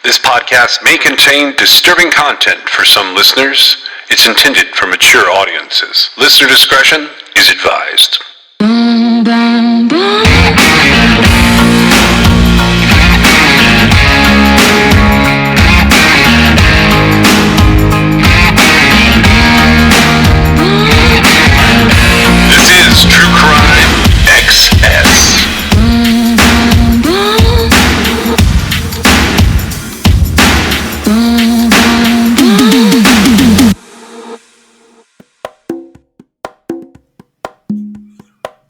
This podcast may contain disturbing content for some listeners. It's intended for mature audiences. Listener discretion is advised. This is True Crime XS.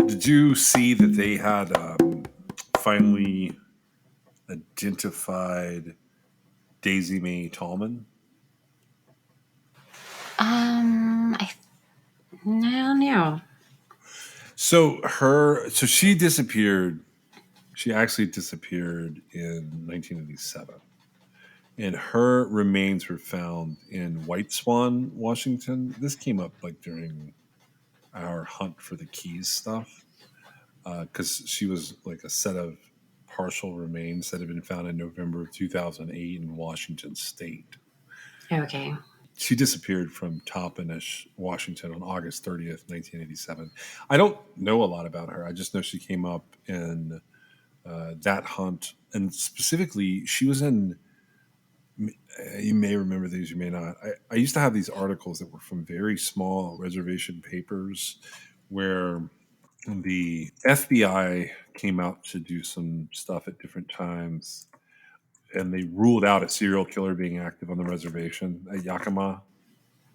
Did you see that they had finally identified Daisy Mae Tallman? I don't know. So she disappeared. She actually disappeared in 1987. And her remains were found in White Swan, Washington. This came up like during our hunt for the keys stuff. Because she was like a set of partial remains that had been found in November of 2008 in Washington State. Okay. She disappeared from Toppenish, Washington on August 30th, 1987. I don't know a lot about her. I just know she came up in that hunt. And specifically, she was in, you may remember these, you may not. I used to have these articles that were from very small reservation papers where the FBI came out to do some stuff at different times, and they ruled out a serial killer being active on the reservation at Yakima.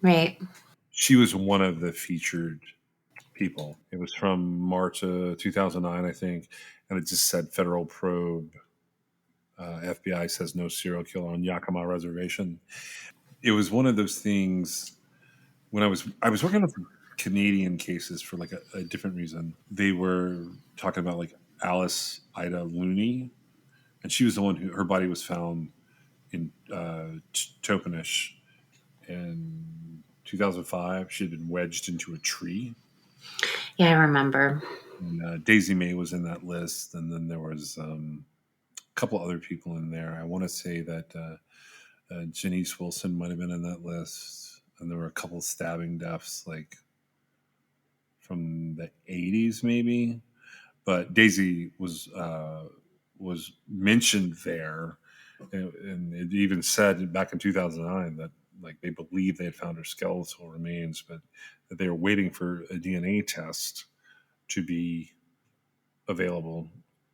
Right. She was one of the featured people. It was from March of 2009, I think, and it just said federal probe. FBI says no serial killer on Yakima reservation. It was one of those things when I was working on Canadian cases for like a different reason. They were talking about like Alice Ida Looney, and she was the one who her body was found in Toppenish in 2005. She had been wedged into a tree. Yeah, I remember. And, Daisy Mae was in that list, and then there was a couple other people in there. I want to say that Janice Wilson might have been in that list, and there were a couple stabbing deaths, like from the 80s, maybe. But Daisy was mentioned there, and it even said back in 2009 that like they believed they had found her skeletal remains, but that they were waiting for a DNA test to be available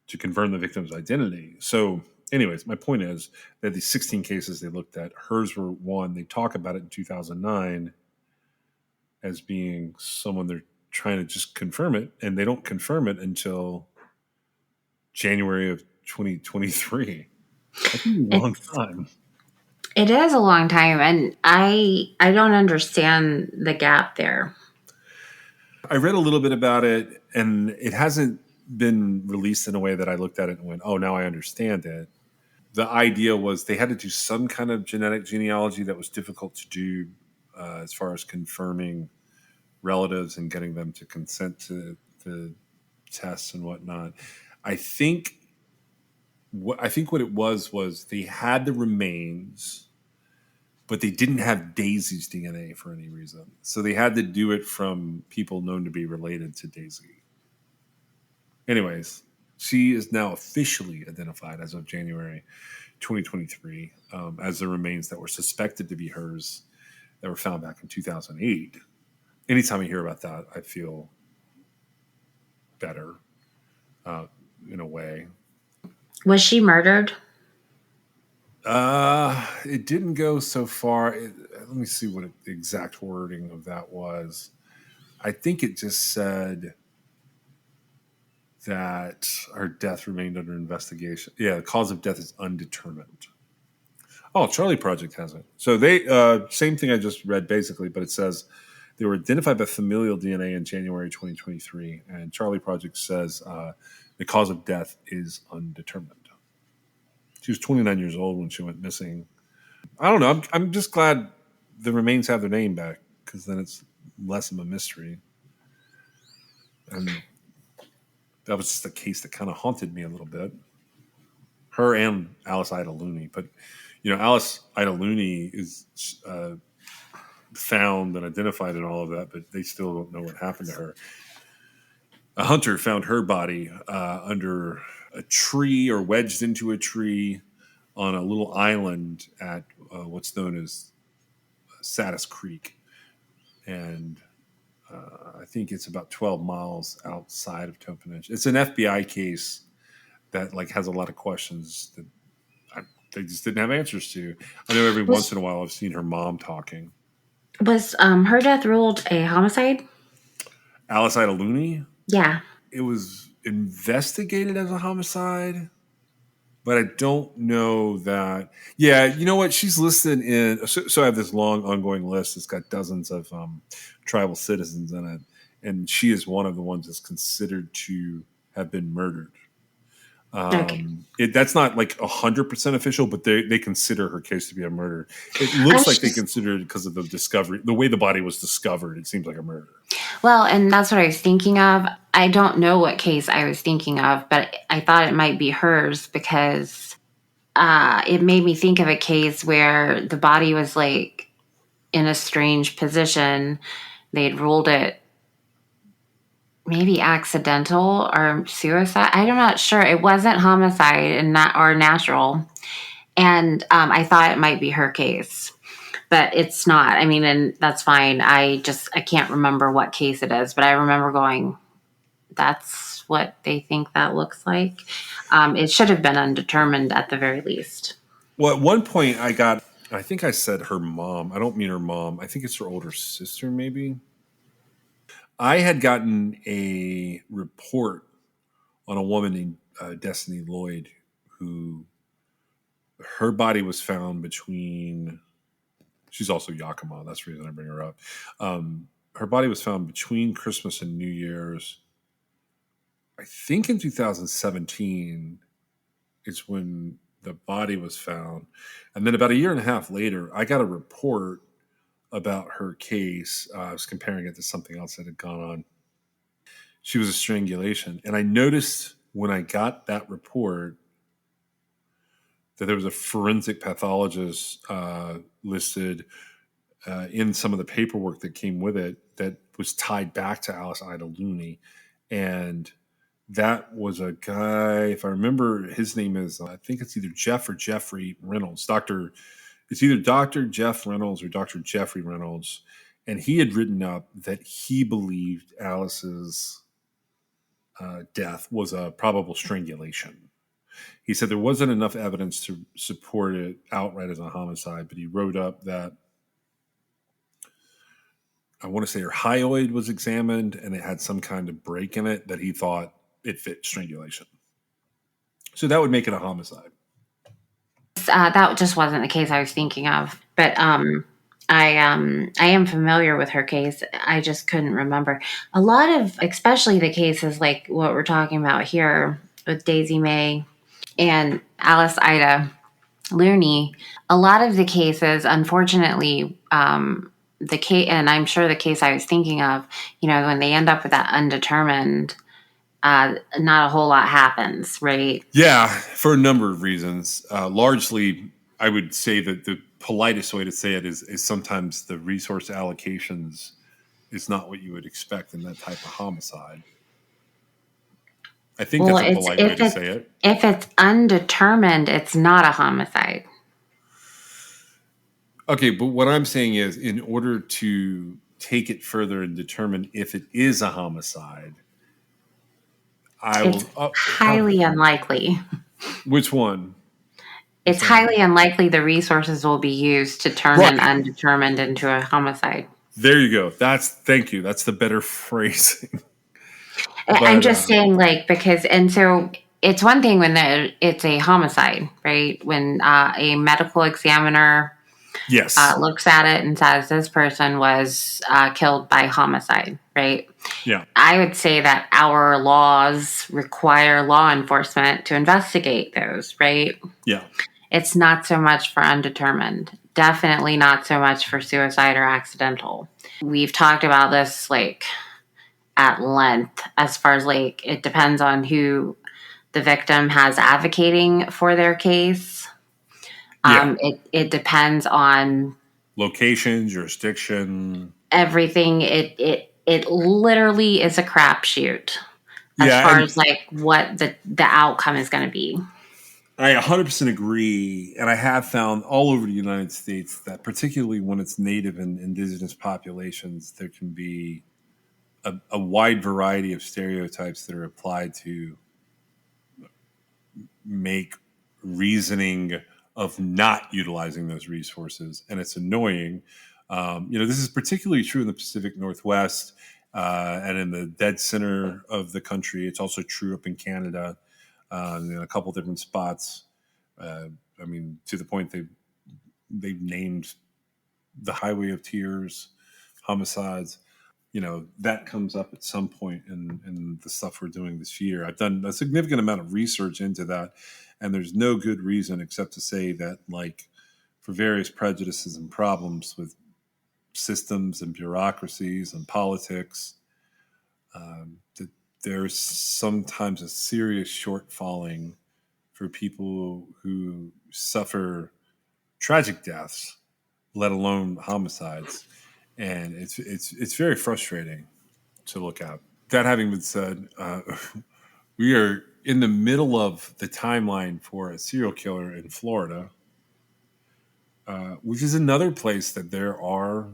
to confirm the victim's identity. So, anyways, my point is that these 16 cases they looked at, hers were one. They talk about it in 2009 as being someone they're trying to just confirm it, and they don't confirm it until January of 2023. That's a long time. It is a long time, and I don't understand the gap there. I read a little bit about it, and it hasn't been released in a way that I looked at it and went, oh, now I understand it. The idea was they had to do some kind of genetic genealogy that was difficult to do as far as confirming relatives and getting them to consent to tests and whatnot. I think what it was they had the remains, but they didn't have Daisy's DNA for any reason. So they had to do it from people known to be related to Daisy. Anyways, she is now officially identified as of January 2023 as the remains that were suspected to be hers that were found back in 2008. Anytime I hear about that, I feel better in a way. Was she murdered? It didn't go so far. Let me see what the exact wording of that was. I think it just said that her death remained under investigation. Yeah, the cause of death is undetermined. Oh, Charlie Project has it. So they same thing I just read basically, but it says they were identified by familial DNA in January 2023, and Charlie Project says the cause of death is undetermined. She was 29 years old when she went missing. I don't know. I'm just glad the remains have their name back, because then it's less of a mystery. And that was just a case that kind of haunted me a little bit. Her and Alice Ida Looney. But Alice Ida Looney is found and identified and all of that, but they still don't know what happened to her. A hunter found her body under a tree or wedged into a tree on a little island at what's known as Saddis Creek. And I think it's about 12 miles outside of Tompkins. It's an FBI case that has a lot of questions that they just didn't have answers to. I know every once in a while I've seen her mom talking. Was her death ruled a homicide? Alice Ida Looney? Yeah. It was investigated as a homicide, but I don't know that. Yeah, you know what? She's listed in. So I have this long ongoing list. It's got dozens of tribal citizens in it, and she is one of the ones that's considered to have been murdered. Okay. That's not 100% official, but they consider her case to be a murder. It looks like they consider it because of the discovery, the way the body was discovered. It seems like a murder. Well, and that's what I was thinking of. I don't know what case I was thinking of, but I thought it might be hers because it made me think of a case where the body was in a strange position. They'd ruled it maybe accidental or suicide. I'm not sure. It wasn't homicide or natural. And I thought it might be her case, but it's not. I mean, and that's fine. I can't remember what case it is, but I remember going, that's what they think that looks like. It should have been undetermined at the very least. Well, at one point I think I said her mom. I don't mean her mom. I think it's her older sister, maybe. I had gotten a report on a woman named Destiny Lloyd, who her body was found between. She's also Yakima. That's the reason I bring her up. Her body was found between Christmas and New Year's. I think in 2017 is when the body was found. And then about a year and a half later, I got a report about her case. I was comparing it to something else that had gone on. She was a strangulation. And I noticed when I got that report that there was a forensic pathologist listed in some of the paperwork that came with it that was tied back to Alice Ida Looney. And that was a guy, if I remember, his name is, I think it's either Jeff or Jeffrey Reynolds. It's either Dr. Jeff Reynolds or Dr. Jeffrey Reynolds. And he had written up that he believed Alice's death was a probable strangulation. He said there wasn't enough evidence to support it outright as a homicide, but he wrote up that I want to say her hyoid was examined and it had some kind of break in it that he thought it fit strangulation. So that would make it a homicide. That just wasn't the case I was thinking of, but I am familiar with her case. I just couldn't remember a lot of, especially the cases like what we're talking about here with Daisy Mae and Alice Ida Looney. A lot of the cases, unfortunately, the case, and I'm sure the case I was thinking of, when they end up with that undetermined, not a whole lot happens, right? Yeah, for a number of reasons. Largely, I would say that the politest way to say it is sometimes the resource allocations is not what you would expect in that type of homicide. I think that's a polite way to say it. If it's undetermined, it's not a homicide. Okay, but what I'm saying is in order to take it further and determine if it is a homicide, It's highly unlikely. Which one? It's highly unlikely the resources will be used to turn an undetermined into a homicide. There you go. Thank you. That's the better phrasing. I'm just saying, and so it's one thing when it's a homicide, right? When a medical examiner looks at it and says this person was killed by homicide, right? Yeah. I would say that our laws require law enforcement to investigate those, right? Yeah. It's not so much for undetermined. Definitely not so much for suicide or accidental. We've talked about this at length as far as it depends on who the victim has advocating for their case. Yeah. It depends on Location, jurisdiction. everything. It literally is a crapshoot as Yeah, far and as like what the outcome is going to be. I 100% agree. And I have found all over the United States that, particularly when it's native and indigenous populations, there can be a wide variety of stereotypes that are applied to make reasoning of not utilizing those resources. And it's annoying. This is particularly true in the Pacific Northwest and in the dead center of the country. It's also true up in Canada in a couple different spots. To the point they've named the Highway of Tears, homicides. That comes up at some point in the stuff we're doing this year. I've done a significant amount of research into that, and there's no good reason except to say that, like, for various prejudices and problems with systems and bureaucracies and politics, that there's sometimes a serious shortfalling for people who suffer tragic deaths, let alone homicides, and it's very frustrating to look at. That having been said, we are in the middle of the timeline for a serial killer in Florida, which is another place that there are,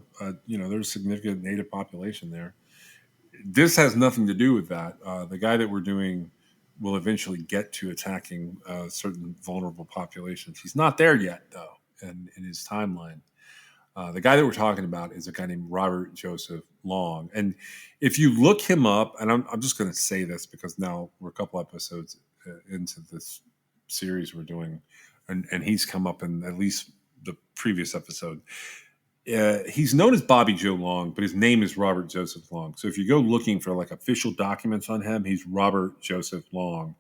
there's a significant native population there. This has nothing to do with that. The guy that we're doing will eventually get to attacking certain vulnerable populations. He's not there yet, though, in his timeline. The guy that we're talking about is a guy named Robert Joseph Long. And if you look him up, and I'm just going to say this because now we're a couple episodes into this series we're doing, and he's come up in at least the previous episode. He's known as Bobby Joe Long, but his name is Robert Joseph Long. So if you go looking for like official documents on him, he's Robert Joseph Long.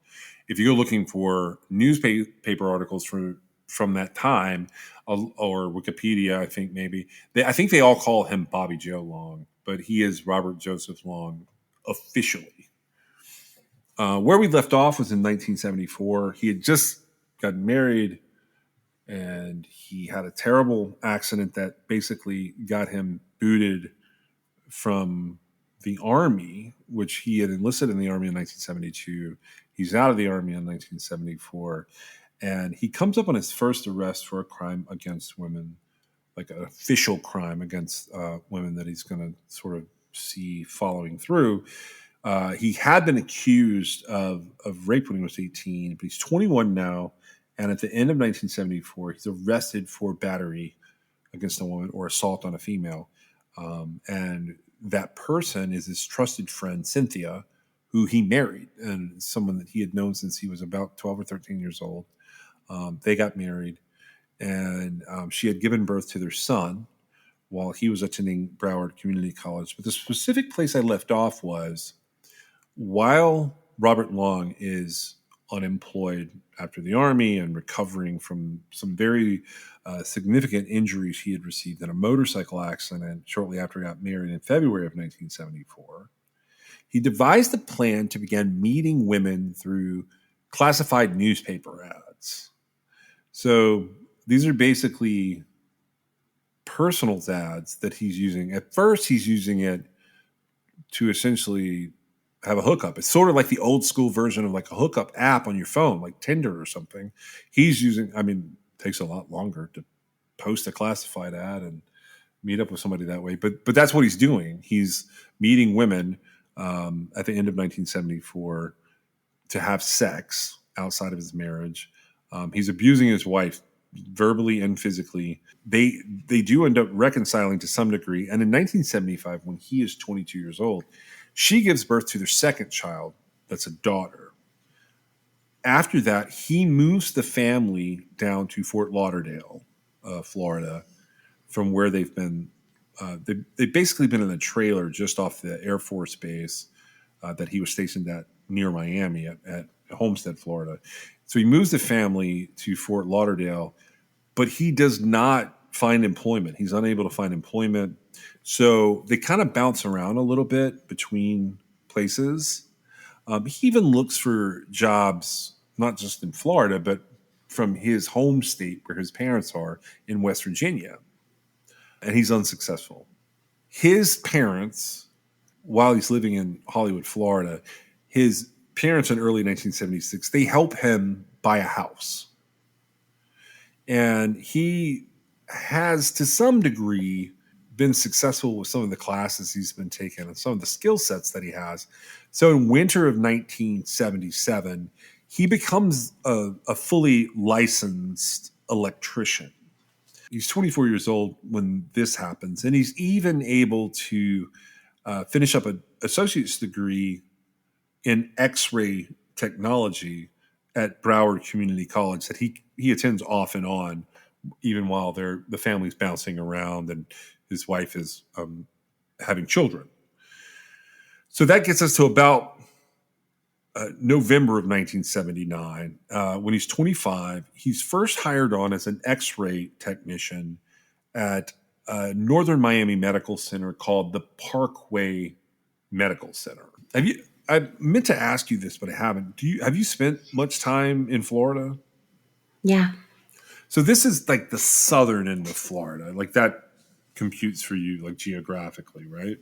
If you go looking for newspaper articles from that time, or Wikipedia, I think maybe I think they all call him Bobby Joe Long, but he is Robert Joseph Long officially. Where we left off was in 1974. He had just gotten married, and he had a terrible accident that basically got him booted from the Army, which he had enlisted in the Army in 1972. He's out of the Army in 1974. And he comes up on his first arrest for a crime against women, like an official crime against women that he's going to sort of see following through. He had been accused of rape when he was 18, but he's 21 now. And at the end of 1974, he's arrested for battery against a woman or assault on a female. And that person is his trusted friend, Cynthia, who he married, and someone that he had known since he was about 12 or 13 years old. They got married, and she had given birth to their son while he was attending Broward Community College. But the specific place I left off was while Robert Long is unemployed after the Army and recovering from some very significant injuries he had received in a motorcycle accident shortly after he got married in February of 1974. He devised a plan to begin meeting women through classified newspaper ads. So these are basically personal ads that he's using. At first, he's using it to essentially have a hookup. It's sort of like the old school version of like a hookup app on your phone, like Tinder or something. He's using, it takes a lot longer to post a classified ad and meet up with somebody that way. But that's what he's doing. He's meeting women at the end of 1974 to have sex outside of his marriage. He's abusing his wife verbally and physically. They do end up reconciling to some degree. And in 1975, when he is 22 years old, she gives birth to their second child. That's a daughter. After that, he moves the family down to Fort Lauderdale, Florida, from where they've been. They've basically been in a trailer just off the Air Force base that he was stationed at near Miami at Homestead, Florida. So he moves the family to Fort Lauderdale, but he does not find employment. He's unable to find employment. So they kind of bounce around a little bit between places. He even looks for jobs, not just in Florida, but from his home state where his parents are in West Virginia, and he's unsuccessful. His parents, while he's living in Hollywood, Florida, his parents in early 1976, they help him buy a house. And he has, to some degree, been successful with some of the classes he's been taking and some of the skill sets that he has. So in winter of 1977, he becomes a fully licensed electrician. He's 24 years old when this happens, and he's even able to finish up an associate's degree in X-ray technology at Broward Community College that he attends off and on, even while the family's bouncing around and his wife is having children. So that gets us to about November of 1979. When he's 25, he's first hired on as an X-ray technician at Northern Miami Medical Center called the Parkway Medical Center. I meant to ask you this, but I haven't. Have you spent much time in Florida? Yeah. So this is like the southern end of Florida. Like that computes for you, like geographically, right?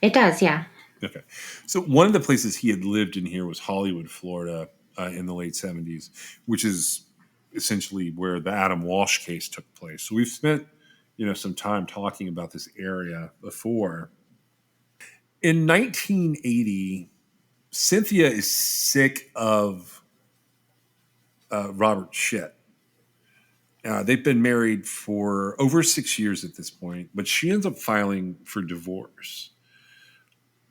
It does, yeah. Okay. So one of the places he had lived in here was Hollywood, Florida, in the late 70s, which is essentially where the Adam Walsh case took place. So we've spent, some time talking about this area before. In 1980, Cynthia is sick of Robert Schitt. They've been married for over 6 years at this point, but she ends up filing for divorce.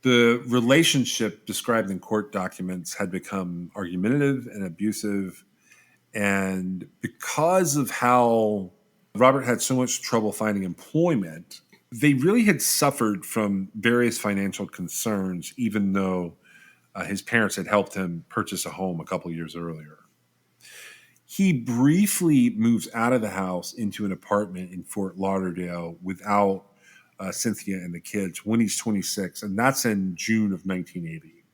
The relationship described in court documents had become argumentative and abusive. And because of how Robert had so much trouble finding employment, they really had suffered from various financial concerns, even though his parents had helped him purchase a home a couple years earlier. He briefly moves out of the house into an apartment in Fort Lauderdale without Cynthia and the kids when he's 26, and that's in June of 1980.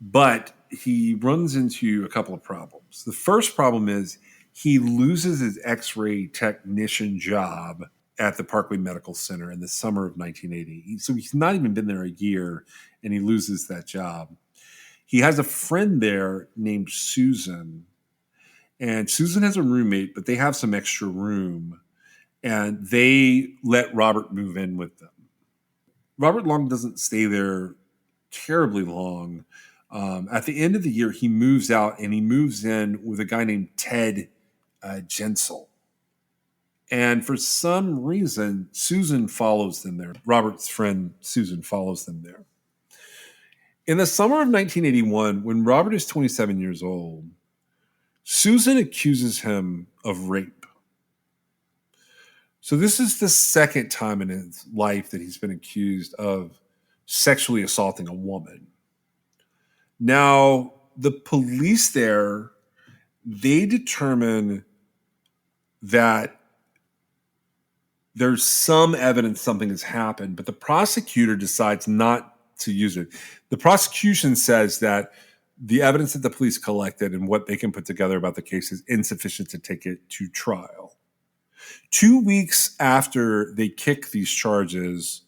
But he runs into a couple of problems. The first problem is he loses his X-ray technician job at the Parkway Medical Center in the summer of 1980. So he's not even been there a year, and he loses that job. He has a friend there named Susan, and Susan has a roommate, but they have some extra room, and they let Robert move in with them. Robert Long doesn't stay there terribly long. At the end of the year, he moves out, and he moves in with a guy named Ted Jensel. And for some reason, Susan follows them there. Robert's friend, Susan, follows them there. In the summer of 1981, when Robert is 27 years old, Susan accuses him of rape. So this is the second time in his life that he's been accused of sexually assaulting a woman. Now, the police there, they determine that there's some evidence something has happened, but the prosecutor decides not to use it. The prosecution says that the evidence that the police collected and what they can put together about the case is insufficient to take it to trial. 2 weeks after they kick these charges,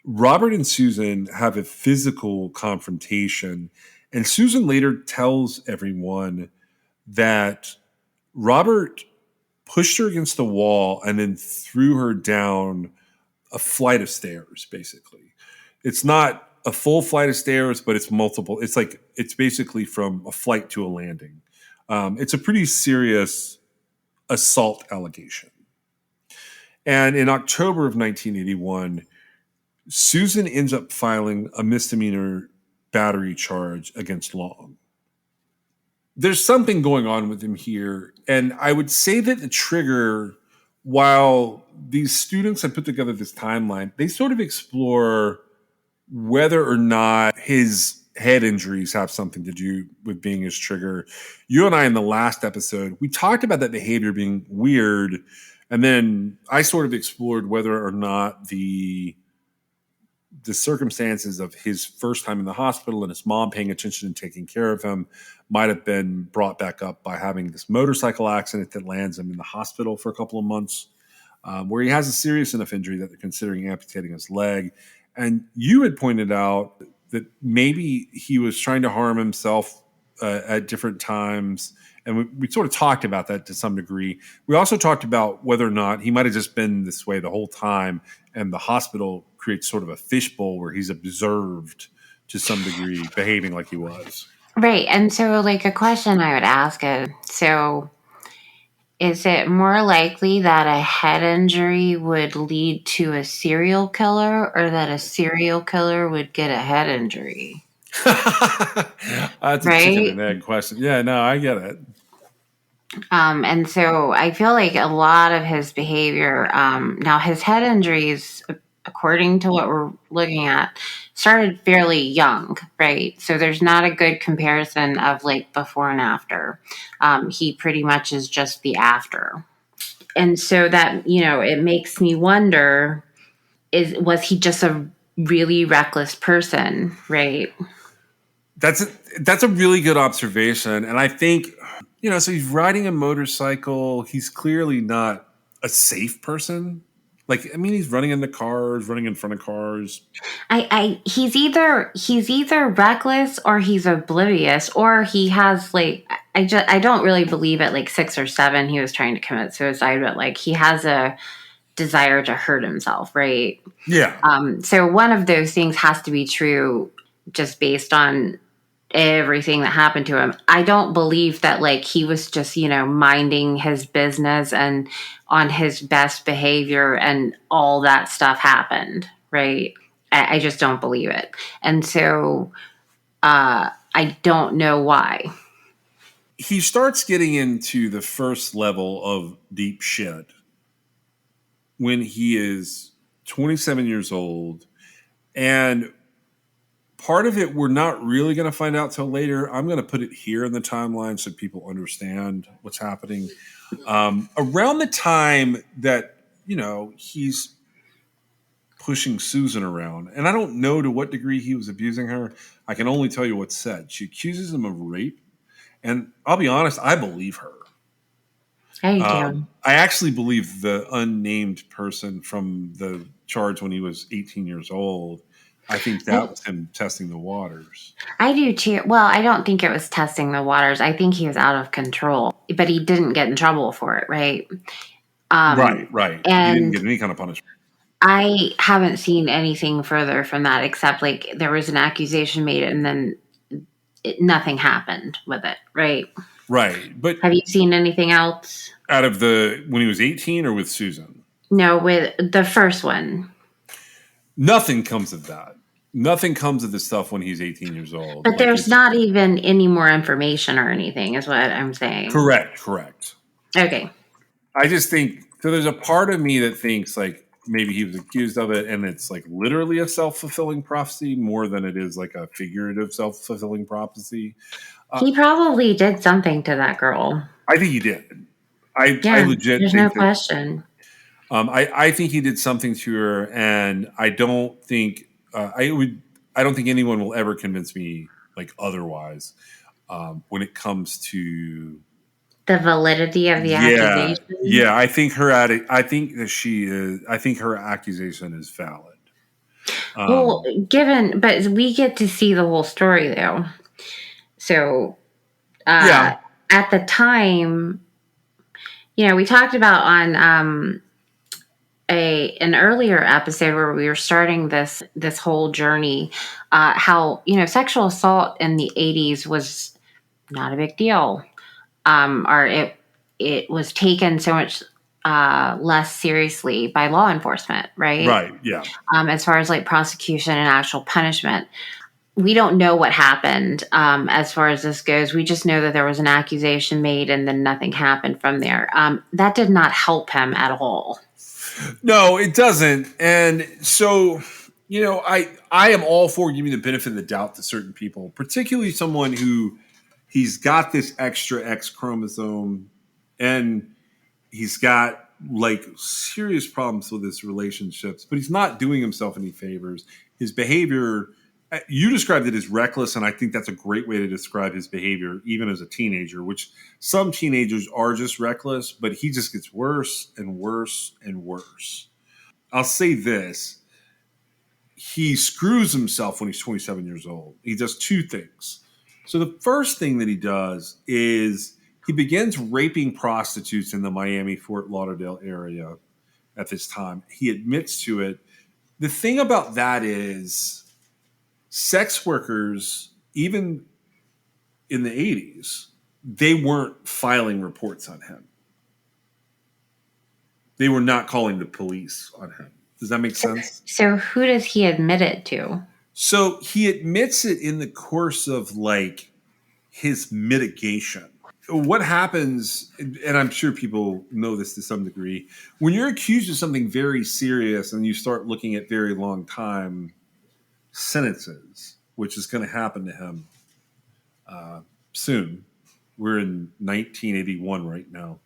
Robert and Susan have a physical confrontation, and Susan later tells everyone that Robert pushed her against the wall and then threw her down a flight of stairs, basically. It's not a full flight of stairs, but it's multiple. It's basically from a flight to a landing. It's a pretty serious assault allegation. And in October of 1981, Susan ends up filing a misdemeanor battery charge against Long. There's something going on with him here. And I would say that the trigger, while these students have put together this timeline, they sort of explore whether or not his head injuries have something to do with being his trigger. You and I, in the last episode, we talked about that behavior being weird. And then I sort of explored whether or not the the circumstances of his first time in the hospital and his mom paying attention and taking care of him might have been brought back up by having this motorcycle accident that lands him in the hospital for a couple of months, where he has a serious enough injury that they're considering amputating his leg. And you had pointed out that maybe he was trying to harm himself at different times. And we sort of talked about that to some degree. We also talked about whether or not he might have just been this way the whole time, and the hospital creates sort of a fishbowl where he's observed to some degree behaving like he was. Right. And so, like, a question I would ask is, so is it more likely that a head injury would lead to a serial killer, or that a serial killer would get a head injury? That's a chicken and egg question. Yeah, no, I get it. And so I feel like a lot of his behavior, now his head injuries, according to what we're looking at, started fairly young, right? So there's not a good comparison of like before and after. He pretty much is just the after. And so that, it makes me wonder, was he just a really reckless person, right? That's a really good observation. And I think, so he's riding a motorcycle. He's clearly not a safe person. Like, I mean, he's running into cars, running in front of cars. He's either reckless, or he's oblivious, or he has like, I don't really believe at like 6 or 7 he was trying to commit suicide, but like he has a desire to hurt himself, right? Yeah. So one of those things has to be true just based on everything that happened to him. I don't believe that like he was just, minding his business and on his best behavior and all that stuff happened, right? I just don't believe it. And so I don't know why. He starts getting into the first level of deep shit when he is 27 years old. And part of it we're not really going to find out till later. I'm going to put it here in the timeline so people understand what's happening. Around the time that, he's pushing Susan around, and I don't know to what degree he was abusing her. I can only tell you what's said. She accuses him of rape, and I'll be honest, I believe her. I actually believe the unnamed person from the charge when he was 18 years old. I think that was him testing the waters. I do too. Well, I don't think it was testing the waters. I think he was out of control, but he didn't get in trouble for it, right? Right. And he didn't get any kind of punishment. I haven't seen anything further from that, except like there was an accusation made and then nothing happened with it, right? Right. But have you seen anything else? Out of when he was 18 or with Susan? No, with the first one. Nothing comes of that. Nothing comes of this stuff when he's 18 years old. But there's not even any more information or anything, is what I'm saying. Correct. Okay. I just think, so there's a part of me that thinks like maybe he was accused of it and it's like literally a self-fulfilling prophecy more than it is like a figurative self-fulfilling prophecy. He probably did something to that girl. I think he did. I legit there's think no question. I think he did something to her, and I don't think I don't think anyone will ever convince me like otherwise when it comes to the validity of the accusation. Yeah, I think I think her accusation is valid. Well, but we get to see the whole story though. So at the time, we talked about on an earlier episode where we were starting this whole journey, how sexual assault in the 80s was not a big deal, or it was taken so much less seriously by law enforcement, right? Right. Yeah. As far as like prosecution and actual punishment, we don't know what happened as far as this goes. We just know that there was an accusation made and then nothing happened from there. That did not help him at all. No, it doesn't. And so, I am all for giving the benefit of the doubt to certain people, particularly someone who he's got this extra X chromosome and he's got like serious problems with his relationships, but he's not doing himself any favors. his behavior, you described it as reckless, and I think that's a great way to describe his behavior, even as a teenager, which some teenagers are just reckless, but he just gets worse and worse and worse. I'll say this. He screws himself when he's 27 years old. He does two things. So the first thing that he does is he begins raping prostitutes in the Miami, Fort Lauderdale area at this time. He admits to it. The thing about that is sex workers, even in the 80s, they weren't filing reports on him. They were not calling the police on him. Does that make sense? So who does he admit it to? So he admits it in the course of like his mitigation. What happens, and I'm sure people know this to some degree, when you're accused of something very serious and you start looking at very long time sentences, which is going to happen to him soon. We're in 1981 right now.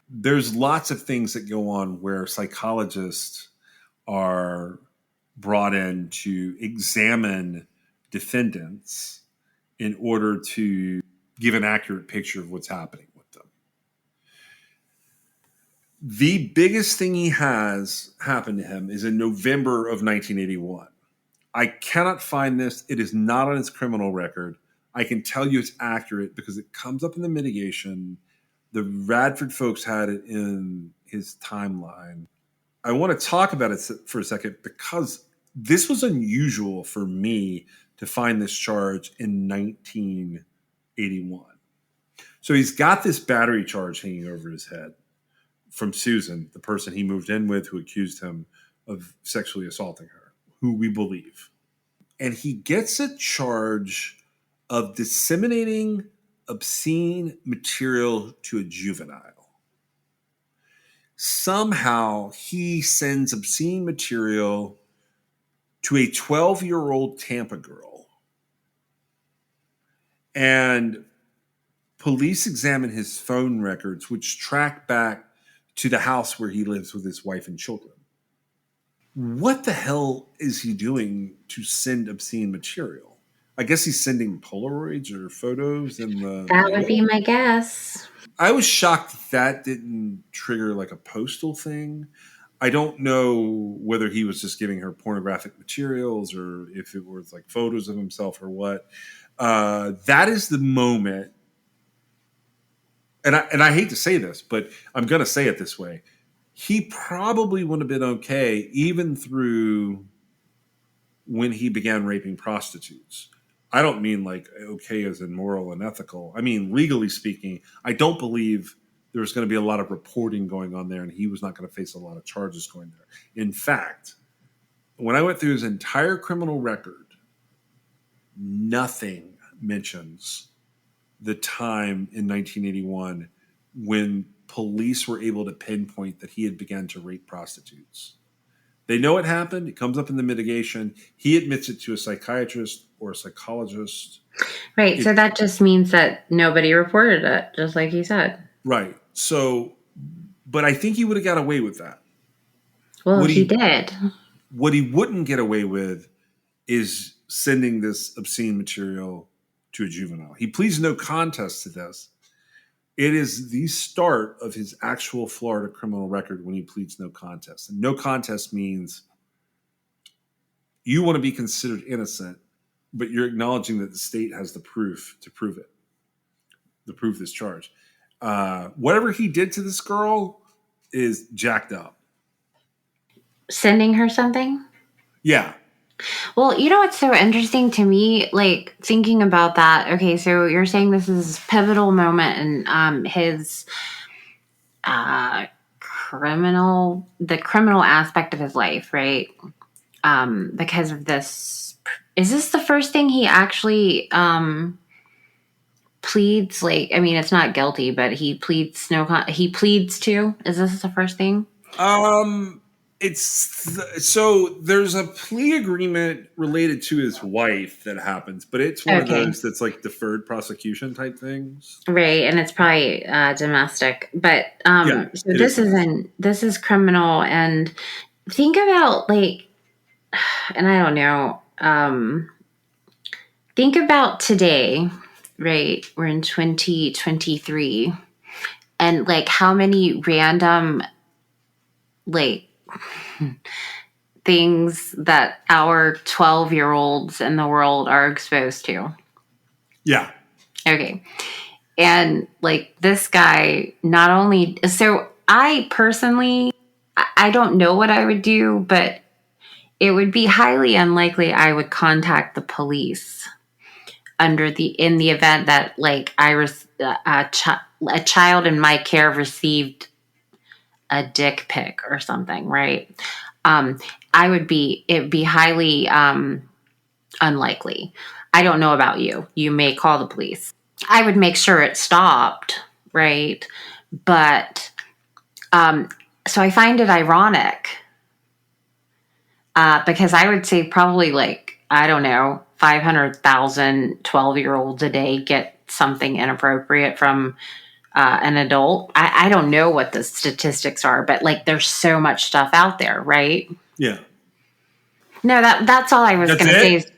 There's lots of things that go on where psychologists are brought in to examine defendants in order to give an accurate picture of what's happening with them. The biggest thing he has happened to him is in November of 1981. I cannot find this. It is not on his criminal record. I can tell you it's accurate because it comes up in the mitigation. The Radford folks had it in his timeline. I want to talk about it for a second because this was unusual for me to find this charge in 1981. So he's got this battery charge hanging over his head from Susan, the person he moved in with who accused him of sexually assaulting her, who we believe. And he gets a charge of disseminating obscene material to a juvenile. Somehow he sends obscene material to a 12-year-old Tampa girl. And police examine his phone records, which track back to the house where he lives with his wife and children. What the hell is he doing to send obscene material? I guess he's sending Polaroids or photos in the That would be my guess. I was shocked that didn't trigger like a postal thing. I don't know whether he was just giving her pornographic materials or if it was like photos of himself or what. That is the moment. And I hate to say this, but I'm going to say it this way. He probably would have been okay even through when he began raping prostitutes. I don't mean like okay as in moral and ethical. I mean, legally speaking, I don't believe there was going to be a lot of reporting going on there and he was not going to face a lot of charges going there. In fact, when I went through his entire criminal record, nothing mentions the time in 1981 when police were able to pinpoint that he had begun to rape prostitutes. They know it happened. It comes up in the mitigation. He admits it to a psychiatrist or a psychologist. Right. So that just means that nobody reported it, just like you said. Right. So, but I think he would have got away with that. Well, he did. What he wouldn't get away with is sending this obscene material to a juvenile. He pleads no contest to this. It is the start of his actual Florida criminal record when he pleads no contest. And no contest means you want to be considered innocent, but you're acknowledging that the state has the proof to prove it, to prove this charge. Whatever he did to this girl is jacked up. Sending her something? Yeah. Well, you know what's so interesting to me, like thinking about that. Okay, so you're saying this is a pivotal moment in his the criminal aspect of his life, right? Because of this. Is this the first thing he actually pleads? Like, I mean, it's not guilty, but he pleads he pleads to. Is this the first thing? So there's a plea agreement related to his wife that happens, but it's one of those that's like deferred prosecution type things. Right. And it's probably domestic, but so this is criminal. And think about like and I don't know. Think about today, right? We're in 2023, and like how many random like things that our 12-year-olds in the world are exposed to. Yeah. Okay. And like this guy, not only, so I personally, I don't know what I would do, but it would be highly unlikely I would contact the police in the event that like a child in my care received a dick pic or something, right? Um, it'd be highly unlikely. I don't know about you. You may call the police. I would make sure it stopped, right? But so I find it ironic because I would say probably like, I don't know, 500,000 12-year-olds a day get something inappropriate from an adult. I don't know what the statistics are, but like there's so much stuff out there, right? Yeah. No, that's all I was That's going to say. it?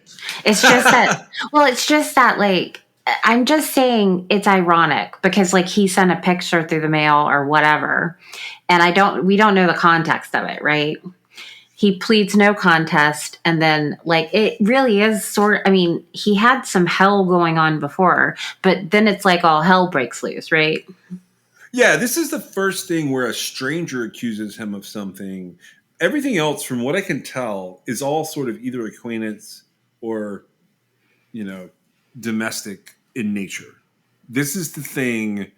It's just that, well, it's just that like, I'm just saying it's ironic because like he sent a picture through the mail or whatever. And we don't know the context of it, right? He pleads no contest. And then like, it really is I mean, he had some hell going on before, but then it's like all hell breaks loose, right? Yeah, this is the first thing where a stranger accuses him of something. Everything else, from what I can tell, is all sort of either acquaintance or, domestic in nature. This is the thing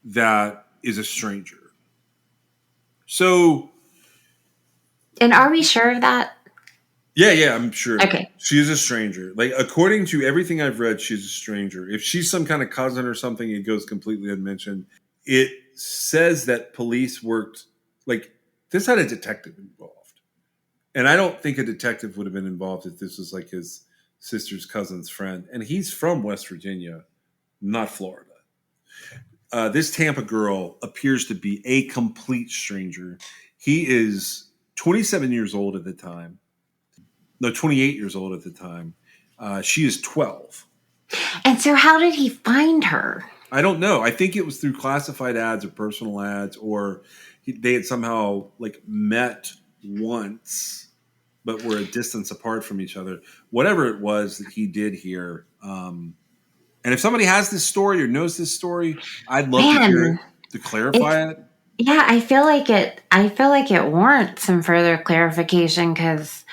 that is a stranger. So, And are we sure of that? yeah, I'm sure. Okay. She is a stranger. Like, according to everything I've read, she's a stranger. If she's some kind of cousin or something, it goes completely unmentioned. It says that police worked, like, this had a detective involved. And I don't think a detective would have been involved if this was like his sister's cousin's friend. And he's from West Virginia, not Florida. This Tampa girl appears to be a complete stranger. He is 27 years old at the time. No, 28 years old at the time. She is 12. And so how did he find her? I don't know. I think it was through classified ads or personal ads, or they had somehow like met once, but were a distance apart from each other. Whatever it was that he did here. And if somebody has this story or knows this story, I'd love to hear it to clarify it. Yeah, I feel like it warrants some further clarification because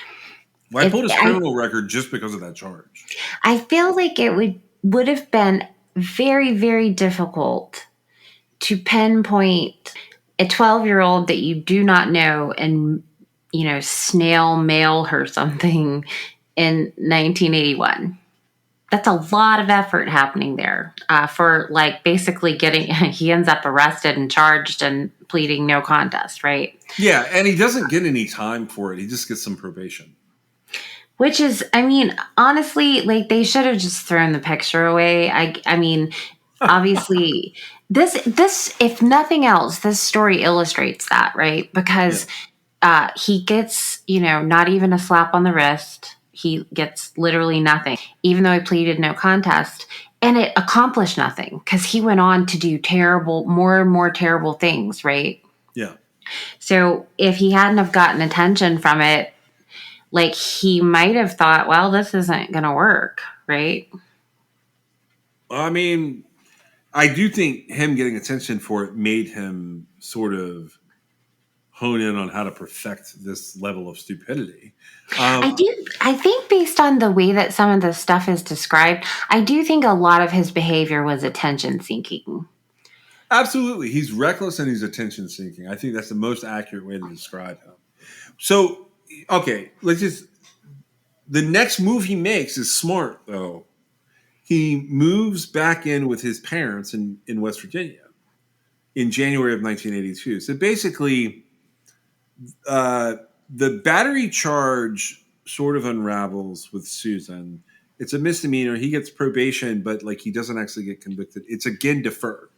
Well, I pulled his criminal record just because of that charge. I feel like it would have been very, very difficult to pinpoint a 12-year-old that you do not know and snail mail her something in 1981. That's a lot of effort happening there for like basically he ends up arrested and charged and pleading no contest, right? Yeah, and he doesn't get any time for it. He just gets some probation. Which is, I mean, honestly, like they should have just thrown the picture away. I mean, obviously, this, if nothing else, this story illustrates that, right? Because he gets, not even a slap on the wrist. He gets literally nothing, even though he pleaded no contest. And it accomplished nothing because he went on to do more and more terrible things, right? Yeah. So if he hadn't have gotten attention from it, like he might have thought, well, this isn't going to work, right? I mean, I do think him getting attention for it made him sort of hone in on how to perfect this level of stupidity. I think based on the way that some of the stuff is described, I do think a lot of his behavior was attention seeking. Absolutely. He's reckless and he's attention seeking. I think that's the most accurate way to describe him. So, okay, the next move he makes is smart, though. He moves back in with his parents in West Virginia in January of 1982. So basically, the battery charge sort of unravels with Susan. It's a misdemeanor. He gets probation, but like he doesn't actually get convicted. It's again deferred.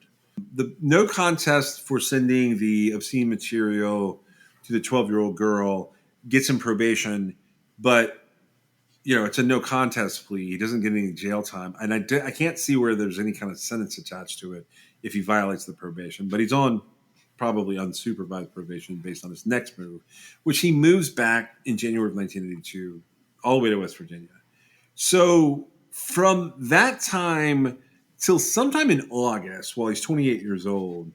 The no contest for sending the obscene material to the 12-year-old girl gets him probation. but it's a no contest plea. He doesn't get any jail time, and I can't see where there's any kind of sentence attached to it if he violates the probation. But he's on probably unsupervised probation based on his next move, which he moves back in January of 1982 all the way to West Virginia. So from that time till sometime in August, while he's 28 years old,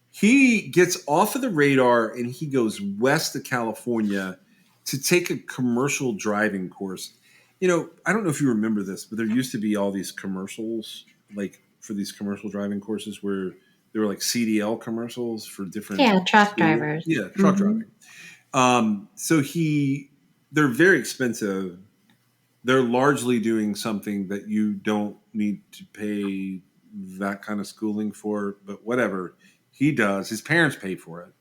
he gets off of the radar and he goes west to California to take a commercial driving course. I don't know if you remember this, but there used to be all these commercials, like for these commercial driving courses where there were like CDL commercials for different truck drivers. Yeah, truck driving. So they're very expensive. They're largely doing something that you don't need to pay that kind of schooling for, but whatever. He does. His parents pay for it.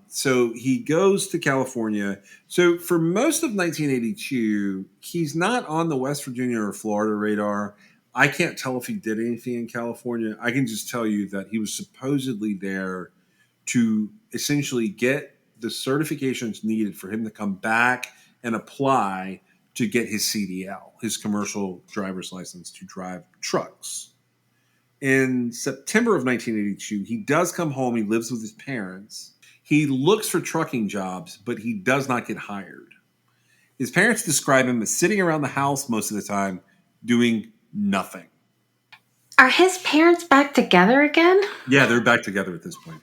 So he goes to California. So for most of 1982, he's not on the West Virginia or Florida radar. I can't tell if he did anything in California. I can just tell you that he was supposedly there to essentially get the certifications needed for him to come back and apply to get his CDL, his commercial driver's license to drive trucks. In September of 1982, he does come home. He lives with his parents. He looks for trucking jobs, but he does not get hired. His parents describe him as sitting around the house most of the time, doing nothing. Are his parents back together again? Yeah, they're back together at this point.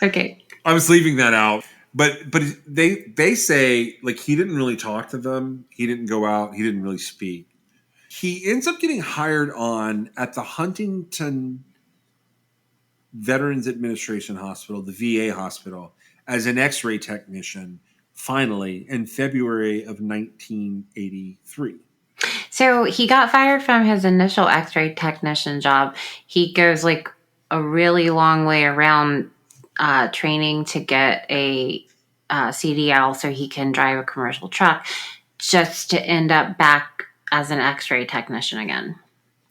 Okay. I was leaving that out. But they say, like, he didn't really talk to them. He didn't go out. He didn't really speak. He ends up getting hired on at the Huntington Veterans Administration Hospital, the VA hospital, as an X-ray technician, finally, in February of 1983. So he got fired from his initial X-ray technician job. He goes like a really long way around training to get a CDL so he can drive a commercial truck, just to end up back as an X-ray technician again.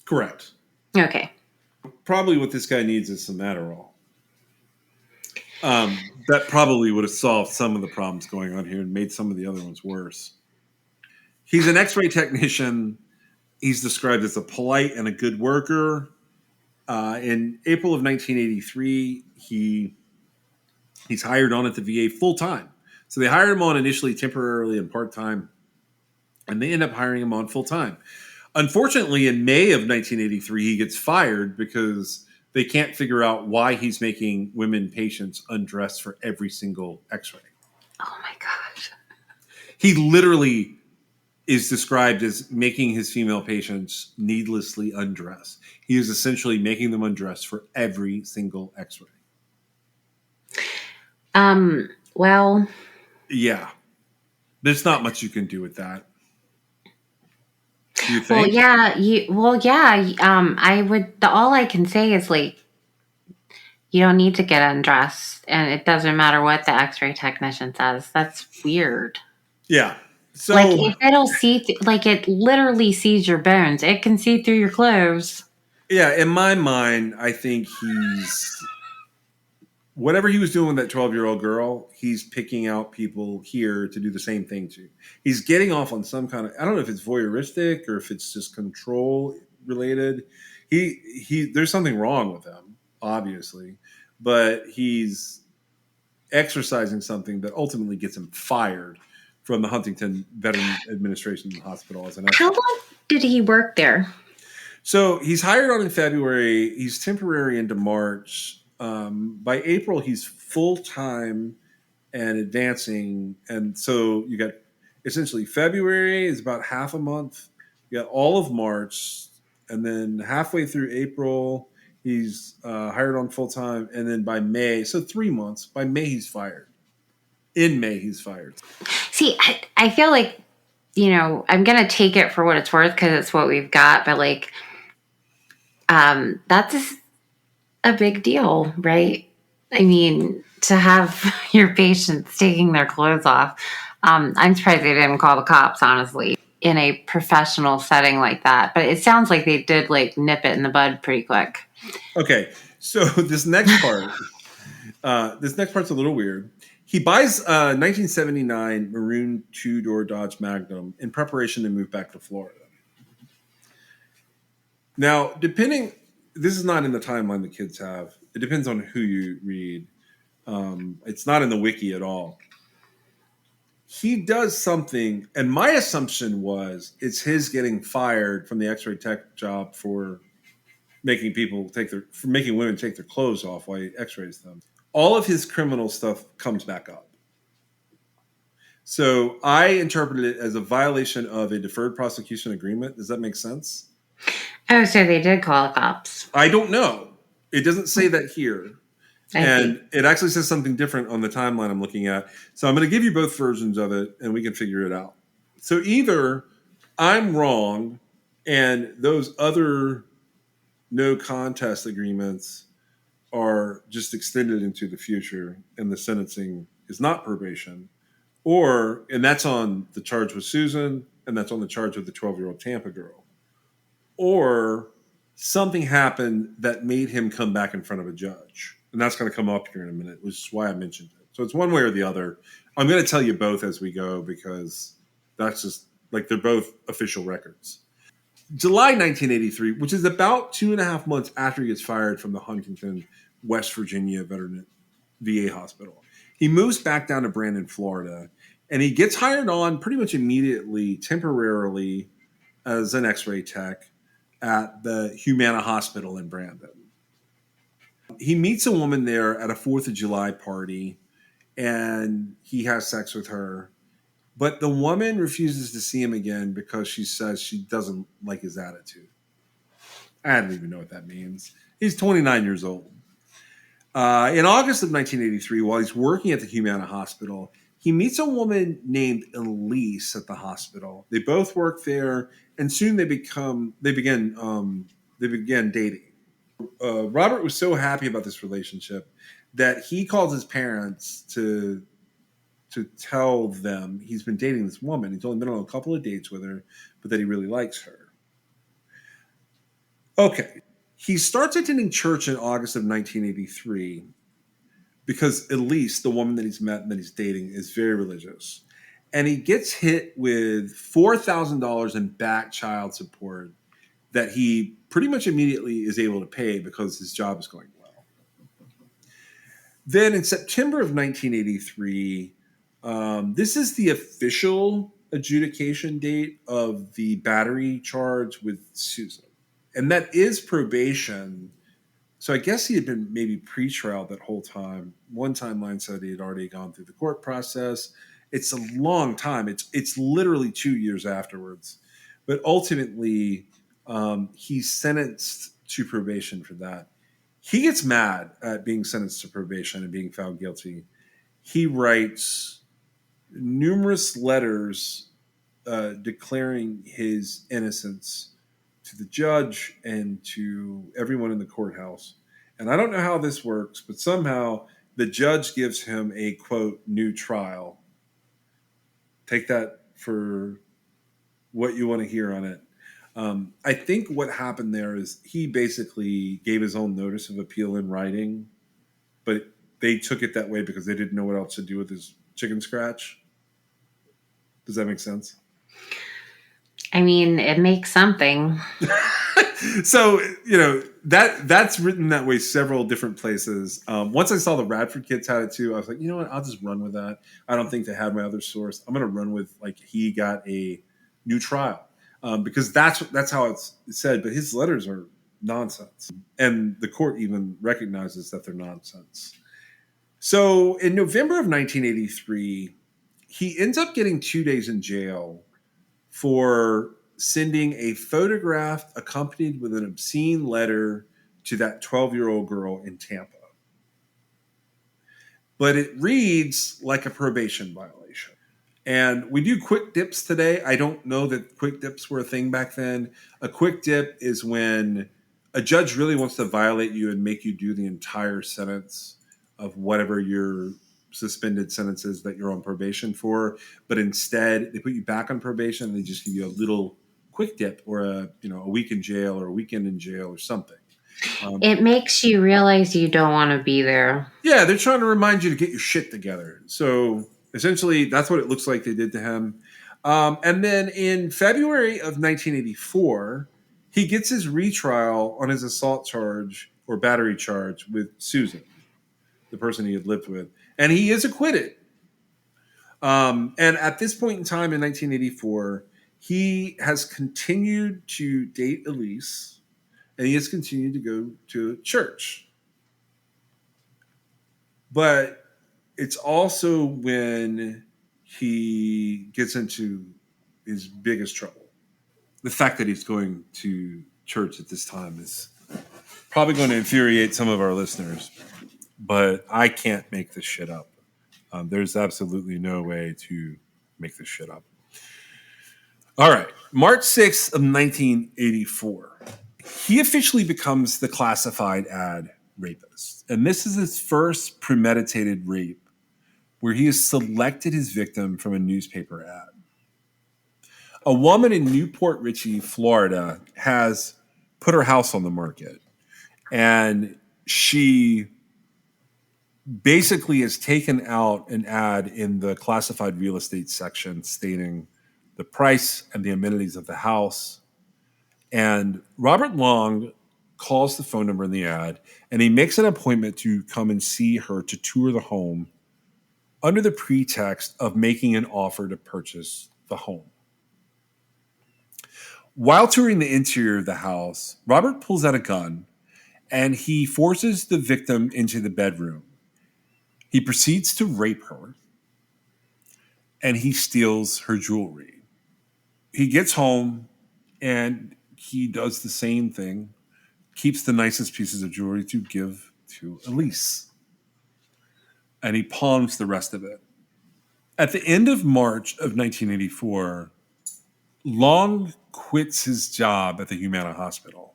Correct. Okay. Probably what this guy needs is some Adderall. That probably would have solved some of the problems going on here and made some of the other ones worse. He's an X-ray technician. He's described as a polite and a good worker. In April of 1983, he's hired on at the VA full-time. So they hired him on initially temporarily and part-time, and they end up hiring him on full-time. Unfortunately, in May of 1983, he gets fired because they can't figure out why he's making women patients undress for every single X-ray. Oh, my gosh. He literally is described as making his female patients needlessly undress. He is essentially making them undress for every single X-ray. Well, yeah, there's not much you can do with that. Do you think? I would. All I can say is like, you don't need to get undressed, and it doesn't matter what the X-ray technician says. That's weird. Yeah. So, like if it'll see, like it literally sees your bones. It can see through your clothes. Yeah, in my mind, I think whatever he was doing with that 12-year-old girl, he's picking out people here to do the same thing to. He's getting off on some kind of, I don't know if it's voyeuristic or if it's just control related. There's something wrong with him, obviously, but he's exercising something that ultimately gets him fired from the Huntington Veterans Administration Hospital as an X-ray. How long did he work there? So he's hired on in February. He's temporary into March. By April, he's full-time and advancing. And so you got essentially February is about half a month. You got all of March. And then halfway through April, he's hired on full-time. And then by May, so 3 months, by May, he's fired. In May, he's fired. See, I feel like, I'm going to take it for what it's worth because it's what we've got. But like, that's a big deal, right? I mean, to have your patients taking their clothes off. I'm surprised they didn't call the cops, honestly, in a professional setting like that. But it sounds like they did like nip it in the bud pretty quick. Okay, so this next part's a little weird. He buys a 1979 maroon two-door Dodge Magnum in preparation to move back to Florida. Now, this is not in the timeline the kids have. It depends on who you read. It's not in the wiki at all. He does something, and my assumption was it's his getting fired from the X-ray tech job for making women take their clothes off while he X-rays them. All of his criminal stuff comes back up. So I interpreted it as a violation of a deferred prosecution agreement. Does that make sense? Oh, so they did call the cops. I don't know. It doesn't say that here. And it actually says something different on the timeline I'm looking at. So I'm going to give you both versions of it and we can figure it out. So either I'm wrong and those other no contest agreements are just extended into the future and the sentencing is not probation, and that's on the charge with Susan and that's on the charge with the 12-year-old Tampa girl, or something happened that made him come back in front of a judge. And that's going to come up here in a minute, which is why I mentioned it. So it's one way or the other. I'm going to tell you both as we go because that's just like they're both official records. July 1983, which is about 2.5 months after he gets fired from the Huntington, West Virginia Veteran VA hospital. He moves back down to Brandon, Florida, and he gets hired on pretty much immediately, temporarily, as an X-ray tech at the Humana Hospital in Brandon. He meets a woman there at a 4th of July party, and he has sex with her. But the woman refuses to see him again because she says she doesn't like his attitude. I don't even know what that means. He's 29 years old. In August of 1983, while he's working at the Humana Hospital, he meets a woman named Elise at the hospital. They both work there, and soon they began dating. Robert was so happy about this relationship that he calls his parents to tell them he's been dating this woman. He's only been on a couple of dates with her, but that he really likes her. Okay. He starts attending church in August of 1983 because Elise, the woman that he's met and that he's dating, is very religious. And he gets hit with $4,000 in back child support that he pretty much immediately is able to pay because his job is going well. Then in September of 1983, this is the official adjudication date of the battery charge with Susan. And that is probation. So I guess he had been maybe pre-trial that whole time. One timeline said he had already gone through the court process. It's a long time. It's literally 2 years afterwards. But ultimately, he's sentenced to probation for that. He gets mad at being sentenced to probation and being found guilty. He writes numerous letters declaring his innocence to the judge and to everyone in the courthouse. And I don't know how this works, but somehow the judge gives him a, quote, new trial. Take that for what you want to hear on it. I think what happened there is he basically gave his own notice of appeal in writing, but they took it that way because they didn't know what else to do with his chicken scratch. Does that make sense? I mean, it makes something. So, that's written that way several different places. Once I saw the Radford kids had it too, I was like, you know what? I'll just run with that. I don't think they had my other source. I'm going to run with he got a new trial because that's how it's said. But his letters are nonsense, and the court even recognizes that they're nonsense. So in November of 1983, he ends up getting 2 days in jail for sending a photograph accompanied with an obscene letter to that 12-year-old girl in Tampa. But it reads like a probation violation. And we do quick dips today. I don't know that quick dips were a thing back then. A quick dip is when a judge really wants to violate you and make you do the entire sentence of whatever your suspended sentences that you're on probation for, but instead they put you back on probation and they just give you a little quick dip or a week in jail or a weekend in jail or something. It makes you realize you don't want to be there. Yeah, they're trying to remind you to get your shit together. So essentially, that's what it looks like they did to him. And then in February of 1984, he gets his retrial on his assault charge or battery charge with Susan, the person he had lived with, and he is acquitted. And at this point in time in 1984, he has continued to date Elise, and he has continued to go to church. But it's also when he gets into his biggest trouble. The fact that he's going to church at this time is probably going to infuriate some of our listeners, but I can't make this shit up. There's absolutely no way to make this shit up. All right. March 6th of 1984. He officially becomes the classified ad rapist. And this is his first premeditated rape where he has selected his victim from a newspaper ad. A woman in Newport Richey, Florida, has put her house on the market. And she basically has taken out an ad in the classified real estate section stating the price and the amenities of the house. And Robert Long calls the phone number in the ad, and he makes an appointment to come and see her to tour the home under the pretext of making an offer to purchase the home. While touring the interior of the house, Robert pulls out a gun and he forces the victim into the bedroom. He proceeds to rape her and he steals her jewelry. He gets home and he does the same thing, keeps the nicest pieces of jewelry to give to Elise. And he pawns the rest of it. At the end of March of 1984, Long quits his job at the Humana Hospital.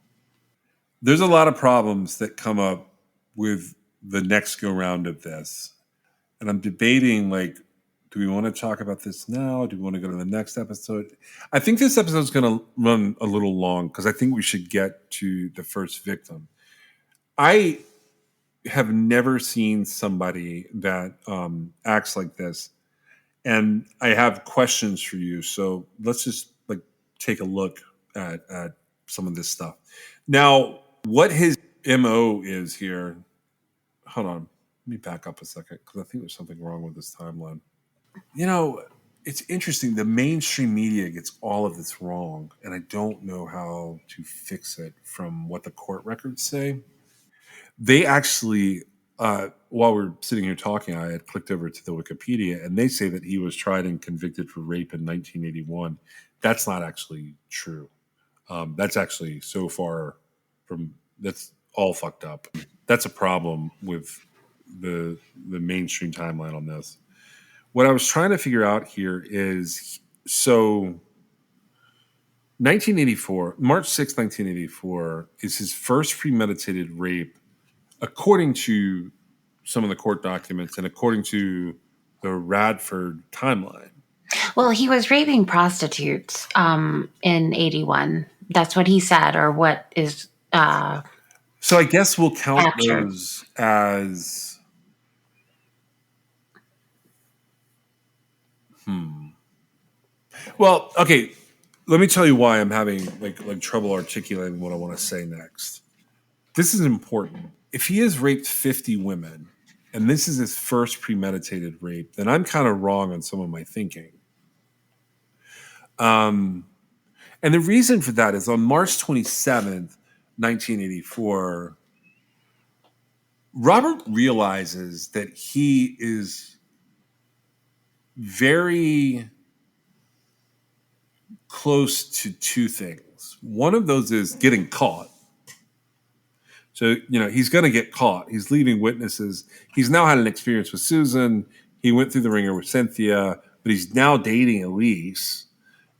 There's a lot of problems that come up with the next go round of this. And I'm debating, like, do we want to talk about this now? Do we want to go to the next episode? I think this episode is going to run a little long because I think we should get to the first victim. I have never seen somebody that acts like this. And I have questions for you. So let's just like take a look at some of this stuff. Now, what his MO is here. Hold on. Let me back up a second because I think there's something wrong with this timeline. You know, it's interesting. The mainstream media gets all of this wrong, and I don't know how to fix it from what the court records say. They actually, while we're sitting here talking, I had clicked over to the Wikipedia, and they say that he was tried and convicted for rape in 1981. That's not actually true. That's actually so far from, that's all fucked up. That's a problem with the mainstream timeline on this. What I was trying to figure out here is, so 1984, March 6, 1984 is his first premeditated rape, according to some of the court documents and according to the Radford timeline. Well, he was raping prostitutes in 81. That's what he said, or what is. So I guess we'll count Captured. those as. Well, okay. Let me tell you why I'm having like trouble articulating what I want to say next. This is important. If he has raped 50 women, and this is his first premeditated rape, then I'm kind of wrong on some of my thinking. And the reason for that is on March 27th, 1984, Robert realizes that he is very close to two things. One of those is getting caught. So, you know, he's going to get caught. He's leaving witnesses. He's now had an experience with Susan. He went through the ringer with Cynthia, but he's now dating Elise.